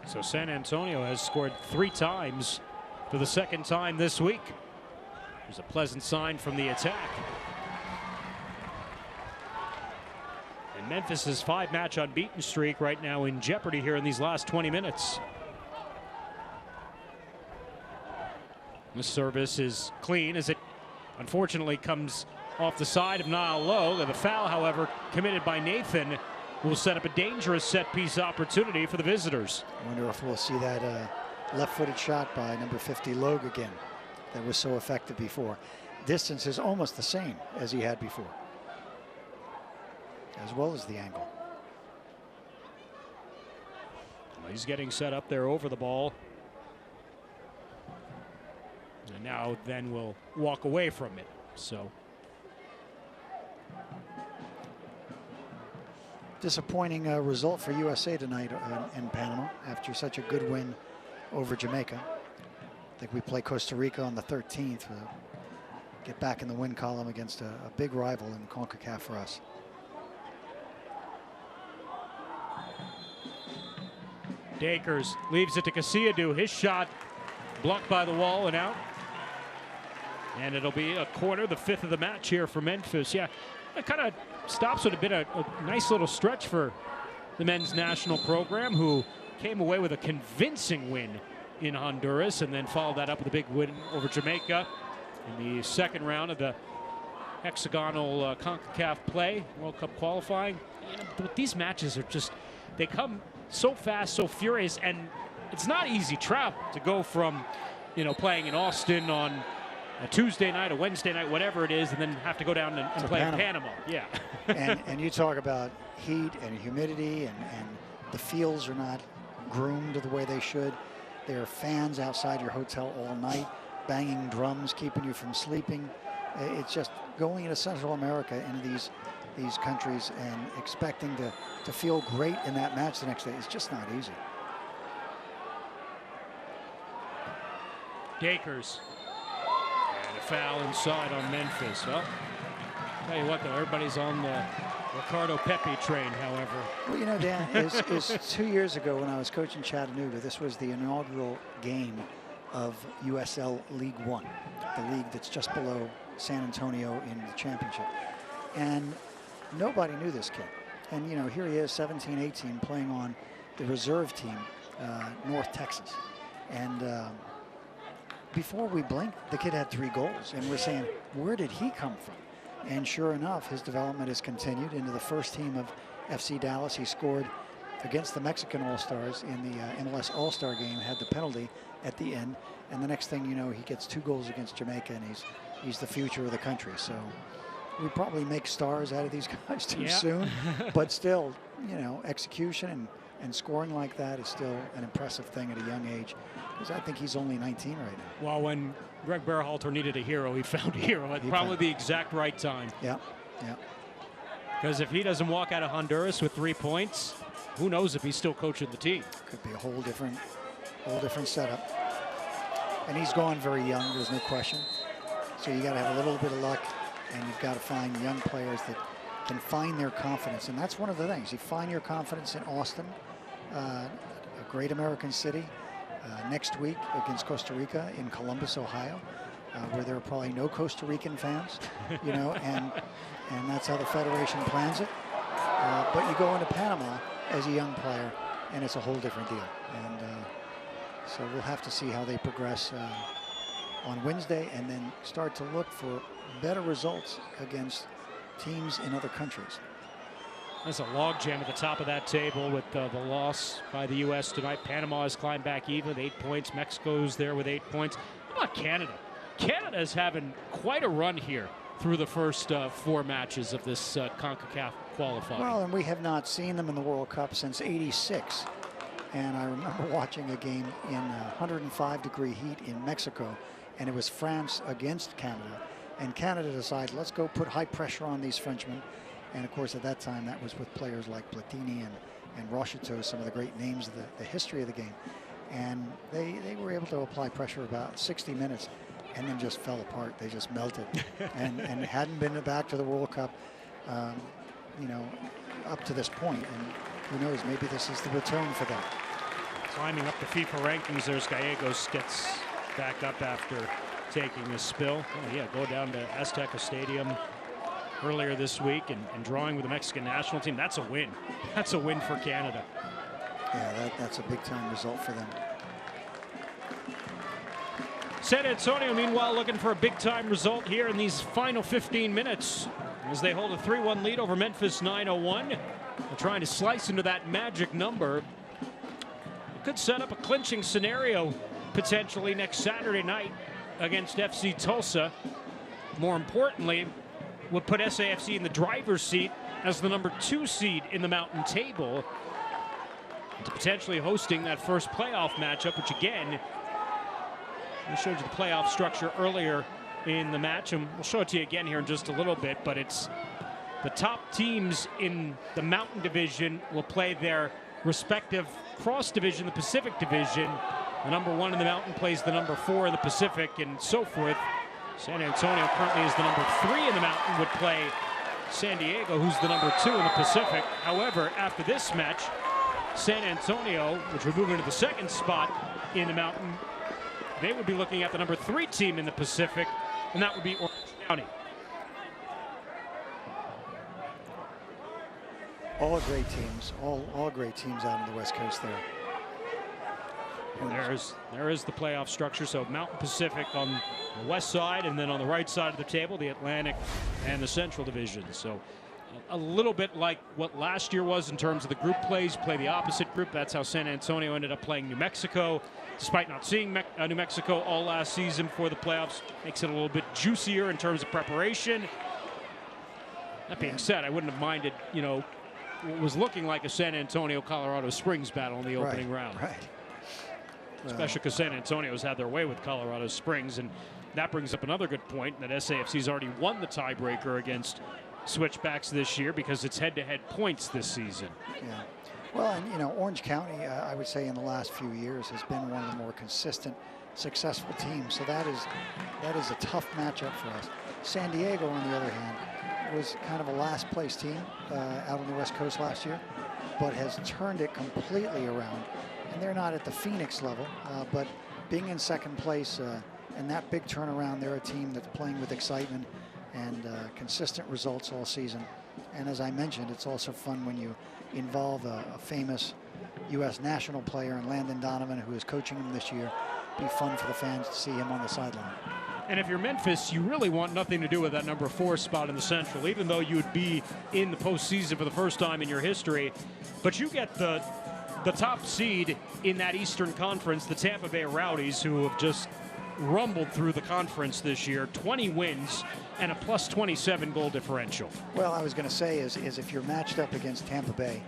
So San Antonio has scored 3 times for the 2nd time this week. There's a pleasant sign from the attack. And Memphis' 5-match unbeaten streak right now in jeopardy here in these last 20 minutes. The service is clean as it unfortunately comes off the side of Niall Lowe. The foul, however, committed by Nathan will set up a dangerous set-piece opportunity for the visitors. I wonder if we'll see that left-footed shot by number 50 Logue again that was so effective before. Distance is almost the same as he had before, as well as the angle. Well, he's getting set up there over the ball. And now then we'll walk away from it. So disappointing result for USA tonight in Panama after such a good win over Jamaica. I think we play Costa Rica on the 13th. Get back in the win column against a big rival in CONCACAF for us. Dakers leaves it to Casilladou. His shot blocked by the wall and out. And it'll be a corner, the 5th of the match here for Memphis. Yeah, it kind of stops with a nice little stretch for the men's national program, who came away with a convincing win in Honduras and then followed that up with a big win over Jamaica in the 2nd round of the hexagonal CONCACAF play, World Cup qualifying. You know, but these matches are just, they come so fast, so furious, and it's not easy travel to go from, you know, playing in Austin on a Tuesday night, a Wednesday night, whatever it is, and then have to go down and play in Panama. Yeah. and you talk about heat and humidity, and the fields are not groomed the way they should. There are fans outside your hotel all night, banging drums, keeping you from sleeping. It's just going into Central America, into these countries, and expecting to feel great in that match the next day. It's just not easy. Dakers. And a foul inside on Memphis. Well, tell you what, though, everybody's on the Ricardo Pepi train, however. Well, you know, Dan, is 2 years ago when I was coaching Chattanooga, this was the inaugural game of USL League One, the league that's just below San Antonio in the championship. And nobody knew this kid. And, you know, here he is, 17, 18, playing on the reserve team, North Texas. And before we blinked, the kid had 3 goals. And we're saying, where did he come from? And sure enough, his development has continued into the first team of FC Dallas. He scored against the Mexican All-Stars in the MLS All-Star game, had the penalty at the end. And the next thing you know, he gets 2 goals against Jamaica, and he's the future of the country. So we probably make stars out of these guys too soon. But still, you know, execution and And scoring like that is still an impressive thing at a young age, because I think he's only 19 right now. Well, when Greg Berhalter needed a hero, he found a hero at probably the exact right time. Yeah, yeah. Because if he doesn't walk out of Honduras with 3 points, who knows if he's still coaching the team. Could be a whole different setup. And he's gone very young, there's no question. So you got to have a little bit of luck, and you've got to find young players that can find their confidence. And that's one of the things. You find your confidence in Austin, a great American city, next week against Costa Rica in Columbus, Ohio, where there are probably no Costa Rican fans, you know, and that's how the Federation plans it. But you go into Panama as a young player, and it's a whole different deal. And so we'll have to see how they progress on Wednesday, and then start to look for better results against teams in other countries. There's a logjam at the top of that table with the loss by the U.S. tonight. Panama has climbed back even with 8 points. Mexico's there with 8 points. How about Canada? Canada is having quite a run here through the first 4 matches of this CONCACAF qualifying. Well, and we have not seen them in the World Cup since '86. And I remember watching a game in 105-degree heat in Mexico, and it was France against Canada. And Canada decided, let's go put high pressure on these Frenchmen. And of course, at that time, that was with players like Platini and Rocheteau, some of the great names of the history of the game. And they were able to apply pressure about 60 minutes and then just fell apart. They just melted and hadn't been back to the World Cup, you know, up to this point. And who knows, maybe this is the return for them. Climbing up the FIFA rankings, there's Gallegos, gets back up after taking a spill. Oh, yeah, go down to Azteca Stadium earlier this week and drawing with the Mexican national team. That's a win. That's a win for Canada. Yeah, that's a big-time result for them. San Antonio, meanwhile, looking for a big-time result here in these final 15 minutes as they hold a 3-1 lead over Memphis 901. They're trying to slice into that magic number. It could set up a clinching scenario potentially next Saturday night against FC Tulsa. More importantly, would put SAFC in the driver's seat as the number 2 seed in the Mountain Table, to potentially hosting that first playoff matchup, which again, we showed you the playoff structure earlier in the match, and we'll show it to you again here in just a little bit, but it's the top teams in the Mountain Division will play their respective cross division, the Pacific Division. The number 1 in the Mountain plays the number 4 in the Pacific, and so forth. San Antonio currently is the number 3 in the Mountain, would play San Diego, who's the number 2 in the Pacific. However, after this match, San Antonio, which would move into the 2nd spot in the Mountain, they would be looking at the number 3 team in the Pacific, and that would be Orange County. All great teams, all great teams out on the West Coast there. And there is the playoff structure. So Mountain Pacific on the west side, and then on the right side of the table, the Atlantic and the Central Division. So a little bit like what last year was in terms of the group plays, play the opposite group. That's how San Antonio ended up playing New Mexico. Despite not seeing New Mexico all last season for the playoffs, makes it a little bit juicier in terms of preparation. That being said, I wouldn't have minded, you know, what was looking like a San Antonio Colorado Springs battle in the opening round. Right. Especially because San Antonio's had their way with Colorado Springs, and that brings up another good point, that SAFC's already won the tiebreaker against Switchbacks this year because it's head-to-head points this season. Yeah. Well, and you know, Orange County, I would say in the last few years has been one of the more consistent, successful teams. So that is a tough matchup for us. San Diego, on the other hand, was kind of a last-place team out on the West Coast last year, but has turned it completely around. And they're not at the Phoenix level, but being in 2nd place and that big turnaround, they're a team that's playing with excitement and consistent results all season. And as I mentioned, it's also fun when you involve a famous U.S. national player in Landon Donovan, who is coaching them this year. Be fun for the fans to see him on the sideline. And if you're Memphis, you really want nothing to do with that number 4 spot in the Central, even though you would be in the postseason for the first time in your history. But you get the top seed in that Eastern Conference, the Tampa Bay Rowdies, who have just rumbled through the conference this year, 20 wins and a +27 goal differential. Well, I was going to say is if you're matched up against Tampa Bay,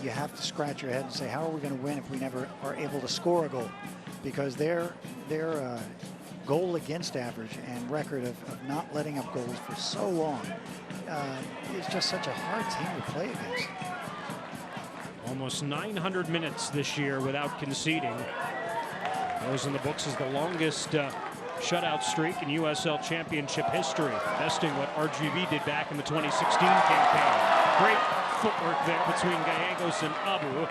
you have to scratch your head and say, how are we going to win if we never are able to score a goal? Because their goal against average and record of not letting up goals for so long is just such a hard team to play against. Almost 900 minutes this year without conceding. Goes in the books as the longest shutout streak in USL Championship history, besting what RGV did back in the 2016 campaign. Great footwork there between Gallegos and Abu,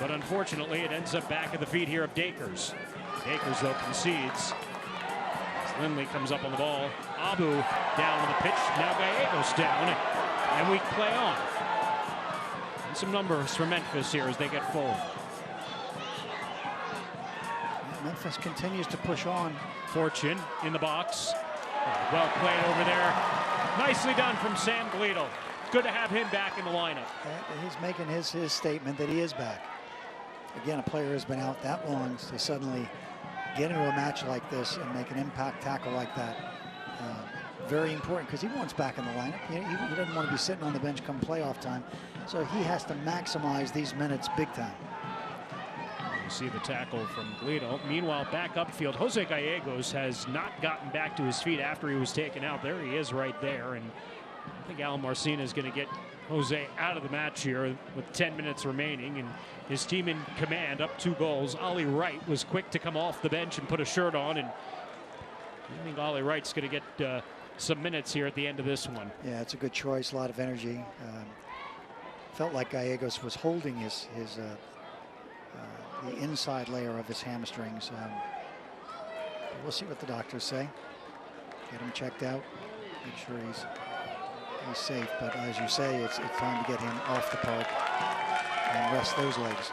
but unfortunately it ends up back at the feet here of Dakers. Dakers, though, concedes. As Lindley comes up on the ball. Abu down on the pitch. Now Gallegos down, and we play on. And some numbers for Memphis here as they get forward. Memphis continues to push on. Fortune in the box. Well played over there. Nicely done from Sam Gleadle. Good to have him back in the lineup. He's making his statement that he is back. Again, a player has been out that long to suddenly get into a match like this and make an impact tackle like that. Very important because he wants back in the lineup. He doesn't want to be sitting on the bench come playoff time. So he has to maximize these minutes big time. You see the tackle from Gleadle. Meanwhile, back upfield, Jose Gallegos has not gotten back to his feet after he was taken out. There he is right there. And I think Al Marcina is going to get Jose out of the match here with 10 minutes remaining, and his team in command, up 2 goals. Ollie Wright was quick to come off the bench and put a shirt on, and I think Ollie Wright's going to get some minutes here at the end of this one. Yeah, it's a good choice, a lot of energy. Felt like Gallegos was holding the inside layer of his hamstrings. We'll see what the doctors say. Get him checked out, make sure he's safe, but as you say, it's time to get him off the park and rest those legs.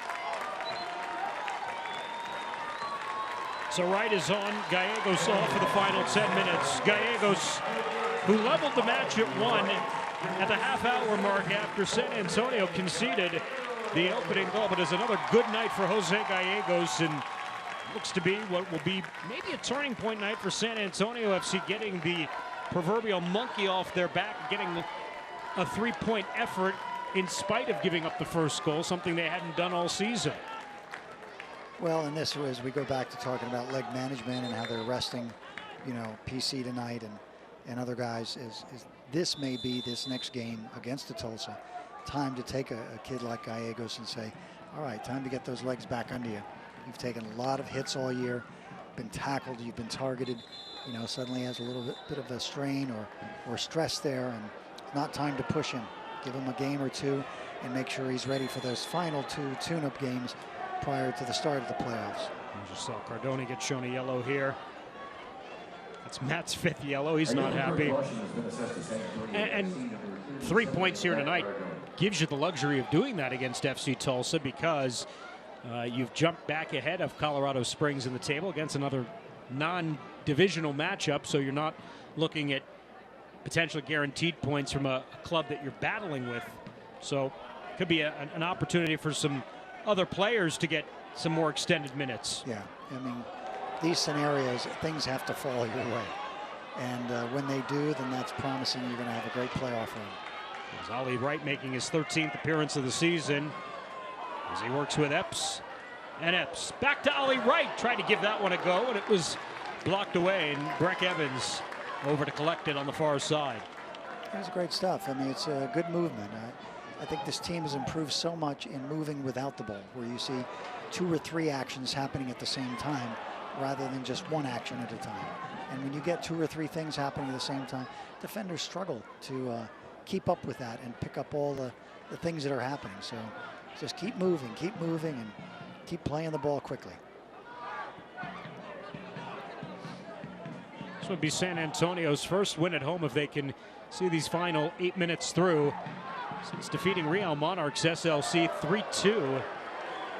So Wright is on, Gallegos off for the final 10 minutes. Gallegos, who leveled the match at 1 at the half-hour mark after San Antonio conceded the opening goal, but it's another good night for Jose Gallegos, and looks to be what will be maybe a turning point night for San Antonio FC, getting the proverbial monkey off their back, getting a 3-point effort in spite of giving up the first goal, something they hadn't done all season. Well, and this was, we go back to talking about leg management and how they're resting, PC tonight and other guys. Is this may be this next game against the Tulsa time to take a kid like Gallegos and say, all right, time to get those legs back under you. You've taken a lot of hits all year, been tackled, you've been targeted. Suddenly has a little bit of a strain or stress there, and it's not time to push him. Give him a game or two and make sure he's ready for those final 2 tune-up games prior to the start of the playoffs. You just saw Cardone get shown a yellow here. That's Matt's 5th yellow. He's not happy. And 3 points here tonight gives you the luxury of doing that against FC Tulsa, because you've jumped back ahead of Colorado Springs in the table against another non-divisional matchup, so you're not looking at potentially guaranteed points from a club that you're battling with. So it could be an opportunity for some other players to get some more extended minutes. Yeah, I mean, these scenarios, things have to fall your way. And when they do, then that's promising you're going to have a great playoff run. There's Ollie Wright making his 13th appearance of the season as he works with Epps. And Epps back to Ollie Wright, tried to give that one a go, and it was blocked away, and Breck Evans over to collect it on the far side. That's great stuff. I mean, it's a good movement. I think this team has improved so much in moving without the ball, where you see 2 or 3 actions happening at the same time rather than just one action at a time. And when you get 2 or 3 things happening at the same time, defenders struggle to keep up with that and pick up all the things that are happening. So just keep moving, and keep playing the ball quickly. This would be San Antonio's first win at home if they can see these final 8 minutes through, since defeating Real Monarchs SLC 3-2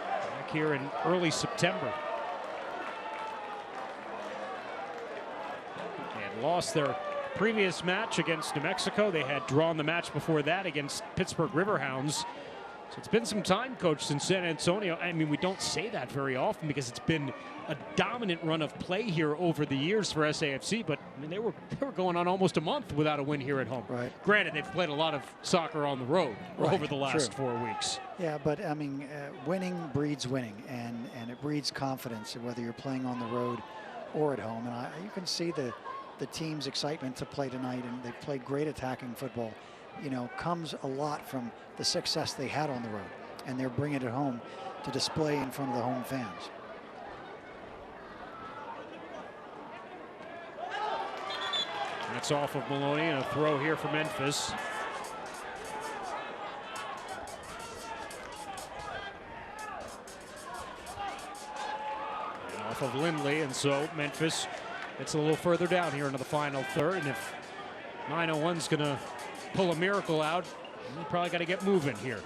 back here in early September. They had lost their previous match against New Mexico. They had drawn the match before that against Pittsburgh Riverhounds. So it's been some time, Coach, since San Antonio. I mean, we don't say that very often because it's been a dominant run of play here over the years for SAFC, but I mean, they were going on almost a month without a win here at home. Right. Granted, they've played a lot of soccer on the road over the last True. 4 weeks. Yeah, but I mean, winning breeds winning, and it breeds confidence, whether you're playing on the road or at home. And you can see the team's excitement to play tonight, and they've played great attacking football. You know, comes a lot from the success they had on the road, and they're bringing it home to display in front of the home fans. That's off of Maloney, and a throw here for Memphis. And off of Lindley, and so Memphis gets a little further down here into the final third, and if 901's going to pull a miracle out, you probably got to get moving here.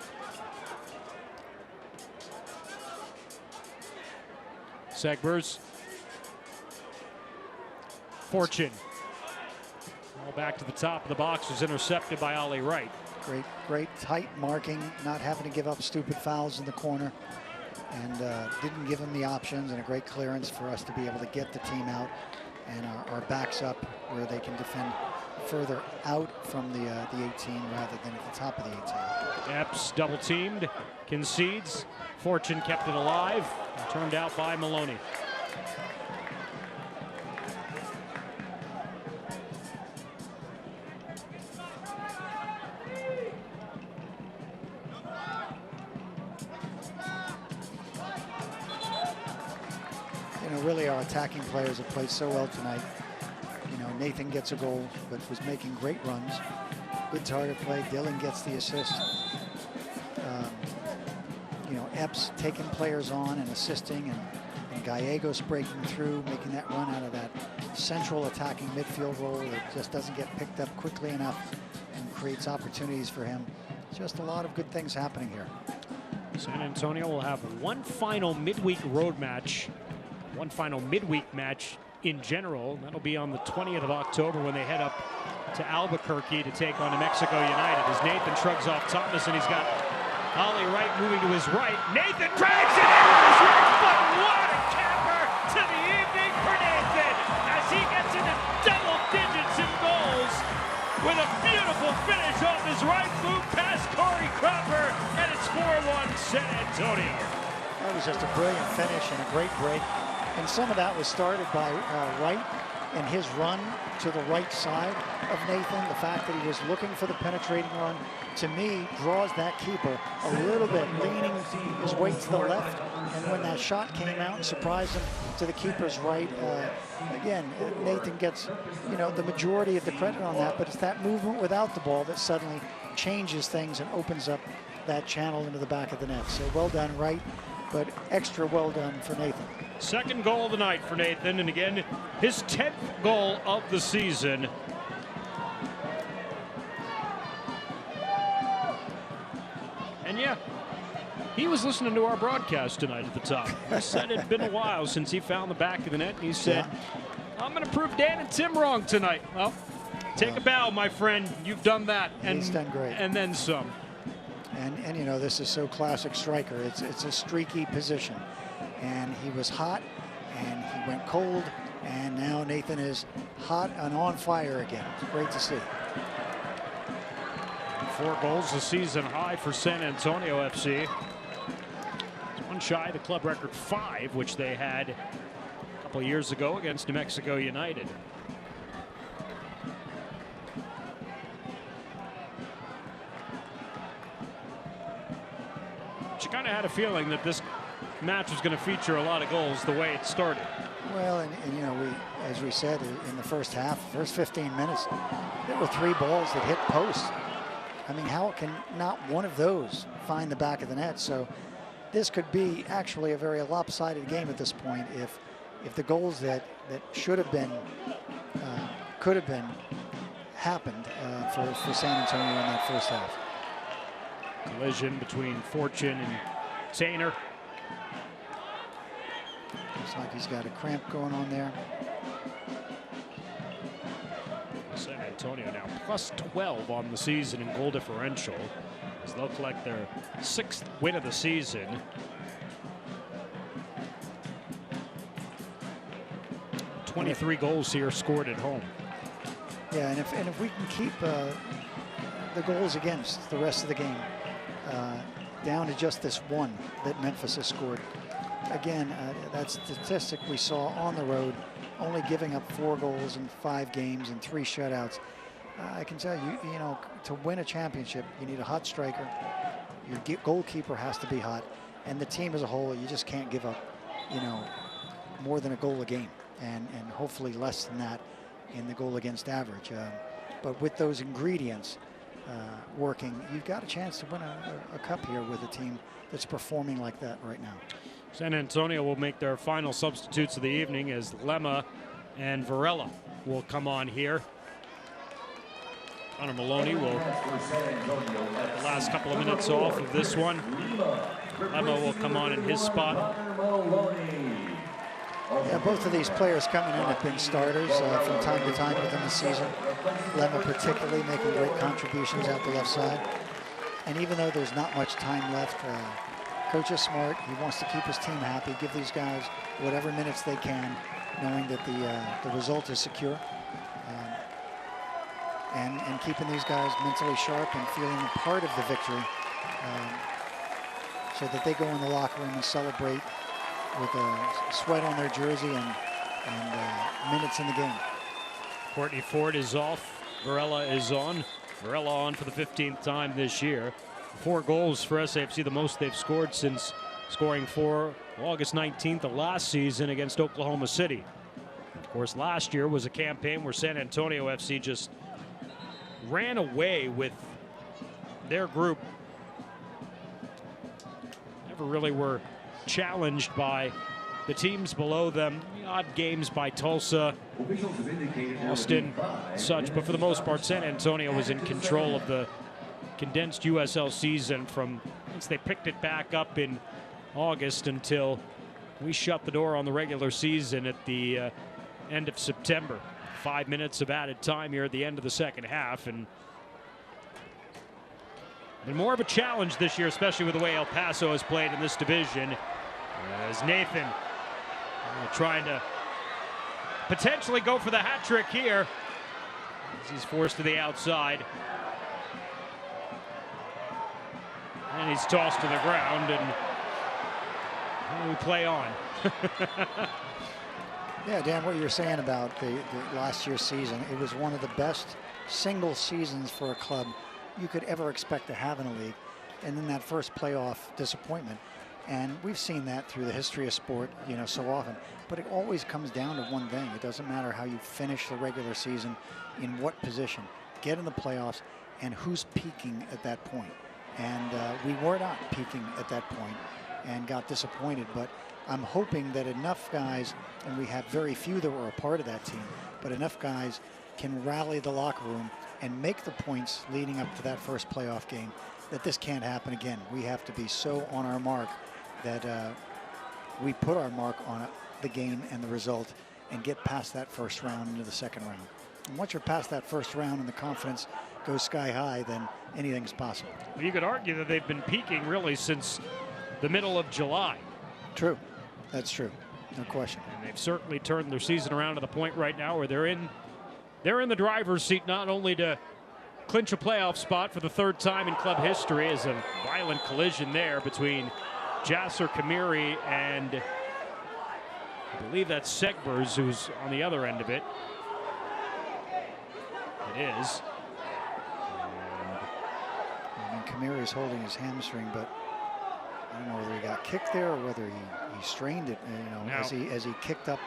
Segbers. Fortune. All back to the top of the box, was intercepted by Ollie Wright. Great tight marking, not having to give up stupid fouls in the corner, and didn't give them the options, and a great clearance for us to be able to get the team out and our backs up where they can defend further out from the 18 rather than at the top of the 18. Epps double teamed, concedes. Fortune kept it alive, and turned out by Maloney. You know, really our attacking players have played so well tonight. You know, Nathan gets a goal, but was making great runs. Good target play. Dillon gets the assist. You know, Epps taking players on and assisting, and Gallegos breaking through, making that run out of that central attacking midfield role that just doesn't get picked up quickly enough and creates opportunities for him. Just a lot of good things happening here. San Antonio will have one final midweek road match, one final midweek match in general. That'll be on the 20th of October when they head up to Albuquerque to take on New Mexico United. As Nathan shrugs off Thomas, and he's got Ollie Wright moving to his right. Nathan drags it in with his right foot. What a capper to the evening for Nathan as he gets into double digits in goals with a beautiful finish off his right boot past Corey Cropper, and it's 4-1 San Antonio. That was just a brilliant finish and a great break. And some of that was started by Wright and his run to the right side of Nathan. The fact that he was looking for the penetrating run, to me, draws that keeper a little bit, leaning his weight to the left. And when that shot came out and surprised him to the keeper's right, again, Nathan gets, you know, the majority of the credit on that, but it's that movement without the ball that suddenly changes things and opens up that channel into the back of the net. So well done, Wright, but extra well done for Nathan. Second goal of the night for Nathan, and again, his 10th goal of the season. And yeah, he was listening to our broadcast tonight at the top. He said it had been a while since he found the back of the net, and he said, I'm going to prove Dan and Tim wrong tonight. Well, take a bow, my friend. You've done that. And he's done great. And then some. And you know, this is so classic striker. It's a streaky position. And he was hot, and he went cold, and now Nathan is hot and on fire again. It's great to see. 4 goals this season high for San Antonio FC. It's one shy of the club record 5, which they had a couple of years ago against New Mexico United. But you kind of had a feeling that this match was going to feature a lot of goals the way it started. Well, and you know, as we said in the first half, first 15 minutes, there were 3 balls that hit posts. I mean, how can not one of those find the back of the net? So this could be actually a very lopsided game at this point if the goals that should have been, could have been, happened for San Antonio in that first half. Collision between Fortune and Tainer. Looks like he's got a cramp going on there. San Antonio now plus 12 on the season in goal differential. As They'll collect their 6th win of the season. .23 goals here scored at home. Yeah, and if we can keep the goals against the rest of the game down to just this one that Memphis has scored. Again, that statistic we saw on the road, only giving up 4 goals in 5 games and 3 shutouts. I can tell you, you know, to win a championship, you need a hot striker. Your goalkeeper has to be hot, and the team as a whole, you just can't give up, you know, more than a goal a game, and hopefully less than that in the goal against average. But with those ingredients working, you've got a chance to win a cup here with a team that's performing like that right now. San Antonio will make their final substitutes of the evening as Lemma and Varela will come on here. Connor Maloney will the last couple of minutes off of this one. Lemma will come on in his spot. Yeah, both of these players coming in have been starters from time to time within the season. Lemma particularly making great contributions out the left side. And even though there's not much time left, Coach is smart. He wants to keep his team happy, give these guys whatever minutes they can, knowing that the result is secure. And keeping these guys mentally sharp and feeling a part of the victory so that they go in the locker room and celebrate with a sweat on their jersey and minutes in the game. Courtney Ford is off. Varela is on. Varela on for the 15th time this year. 4 goals for SAFC, the most they've scored since scoring 4 August 19th of last season against Oklahoma City. Of course, last year was a campaign where San Antonio FC just ran away with their group. Never really were challenged by the teams below them. Odd games by Tulsa, Austin, such, but for the most part, San Antonio was in control of the condensed USL season from once they picked it back up in August until we shut the door on the regular season at the end of September. 5 minutes of added time here at the end of the second half, and been more of a challenge this year, especially with the way El Paso has played in this division, as Nathan trying to potentially go for the hat trick here as he's forced to the outside. And he's tossed to the ground, and we play on. Yeah, Dan, what you're saying about the last year's season, it was one of the best single seasons for a club you could ever expect to have in a league. And then that first playoff disappointment. And we've seen that through the history of sport, you know, so often. But it always comes down to one thing. It doesn't matter how you finish the regular season, in what position, get in the playoffs, and who's peaking at that point. And we were not peaking at that point and got disappointed. But I'm hoping that enough guys, and we have very few that were a part of that team, but enough guys can rally the locker room and make the points leading up to that first playoff game, that this can't happen again. We have to be so on our mark that we put our mark on the game and the result and get past that first round into the second round. And once you're past that first round and the confidence goes sky high, then anything's possible. Well, you could argue that they've been peaking really since the middle of July. True. That's true. No question. And they've certainly turned their season around to the point right now where they're in the driver's seat, not only to clinch a playoff spot for the 3rd time in club history, as a violent collision there between Jasser Kamiri and I believe that's Segbers, who's on the other end of it. It is. I mean, Kamiri's holding his hamstring, but I don't know whether he got kicked there or whether he strained it, you know, now, as he kicked up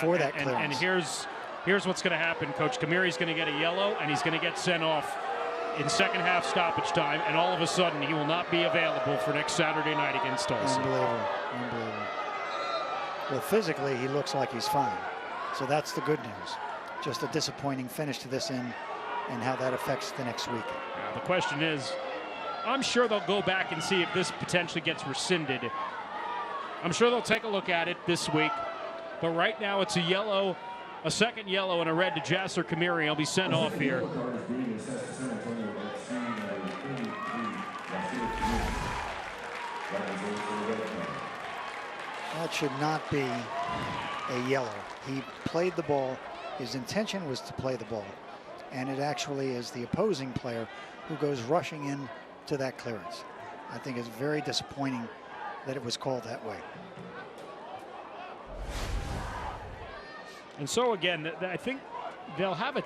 for that clearance. And here's what's going to happen, Coach. Kamiri's going to get a yellow, and he's going to get sent off in second half stoppage time, and all of a sudden he will not be available for next Saturday night against Tulsa. Unbelievable. Unbelievable. Well, physically he looks like he's fine, so that's the good news. Just a disappointing finish to this and how that affects the next week. Yeah, the question is, I'm sure they'll go back and see if this potentially gets rescinded. I'm sure they'll take a look at it this week, but right now it's a yellow, a second yellow and a red to Jasser Kamiri. He'll be sent off here. That should not be a yellow. He played the ball. His intention was to play the ball. And it actually is the opposing player who goes rushing in to that clearance. I think it's very disappointing that it was called that way. And so again, I think they'll have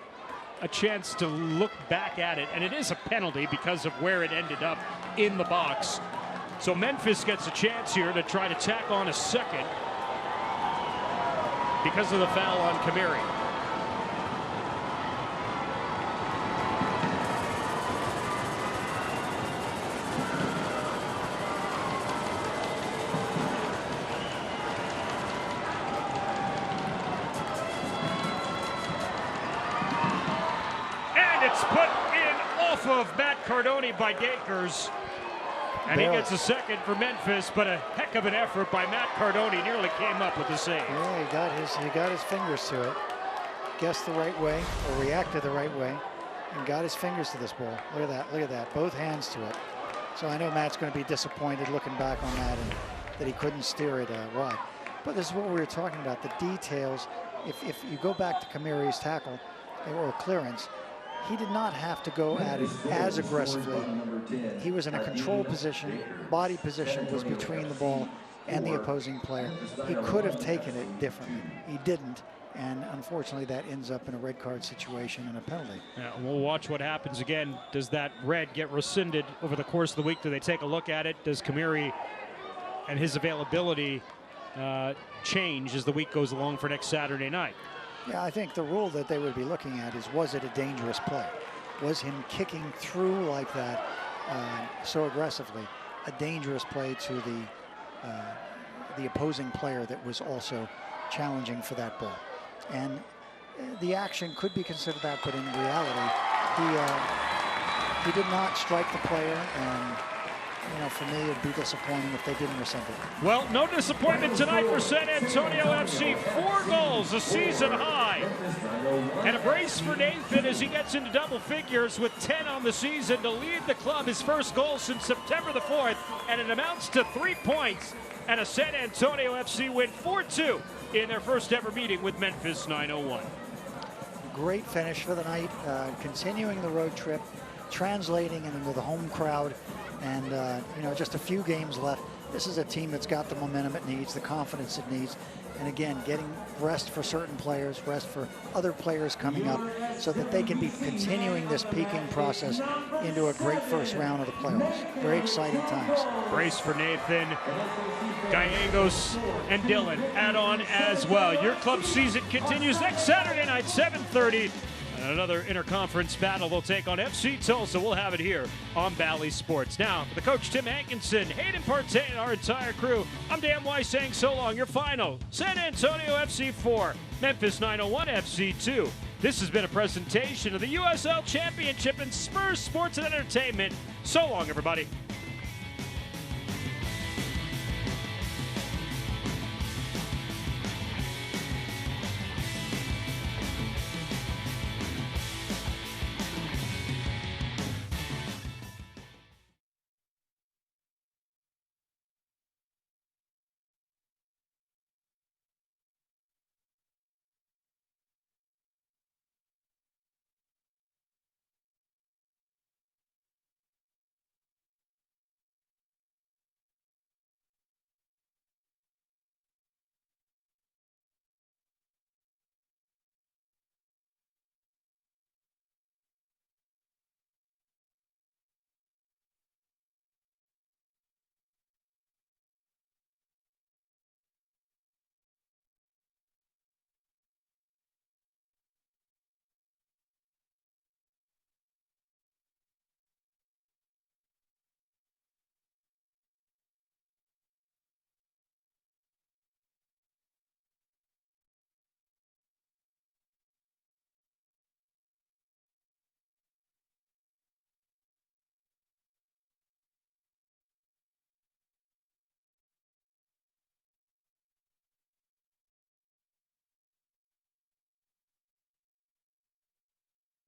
a chance to look back at it, and it is a penalty because of where it ended up in the box. So Memphis gets a chance here to try to tack on a second because of the foul on Kamiri. Of Matt Cardone by Gallegos, and he gets a second for Memphis, but a heck of an effort by Matt Cardone. Nearly came up with the save. Yeah, he got his fingers to it, guessed the right way or reacted the right way, and got his fingers to this ball. Look at that, both hands to it. So I know Matt's going to be disappointed looking back on that, and that he couldn't steer it wide. But this is what we were talking about, the details. If you go back to Kamiri's tackle or clearance, he did not have to go at it as aggressively. He was in a control position. Body position was between the ball and the opposing player. He could have taken it differently. He didn't, and unfortunately that ends up in a red card situation and a penalty. Yeah, we'll watch what happens again. Does that red get rescinded over the course of the week? Do they take a look at it? Does Kamiri and his availability change as the week goes along for next Saturday night? Yeah, I think the rule that they would be looking at is, was it a dangerous play? Was him kicking through like that so aggressively a dangerous play to the opposing player that was also challenging for that ball? And the action could be considered that, but in reality, he did not strike the player, and for me, it'd be disappointing if they didn't rescind it. Well, no disappointment tonight for San Antonio FC. 4 goals, a season high. And a brace for Nathan as he gets into double figures with 10 on the season to lead the club. His first goal since September the 4th, and it amounts to 3 points. And a San Antonio FC win 4-2 in their first ever meeting with Memphis 901. Great finish for the night, continuing the road trip, translating into the home crowd. And, just a few games left. This is a team that's got the momentum it needs, the confidence it needs. And again, getting rest for certain players, rest for other players coming up so that they can be continuing this peaking process into a great first round of the playoffs. Very exciting times. Brace for Nathan, Gallegos, and Dillon add on as well. Your club season continues next Saturday night, 7:30. Another interconference battle they'll take on FC Tulsa. We'll have it here on Bally Sports. Now, for the coach, Tim Hankinson, Hayden Partey, and our entire crew, I'm Dan Weiss saying so long. Your final, San Antonio FC 4, Memphis 901 FC 2. This has been a presentation of the USL Championship and Spurs Sports and Entertainment. So long, everybody.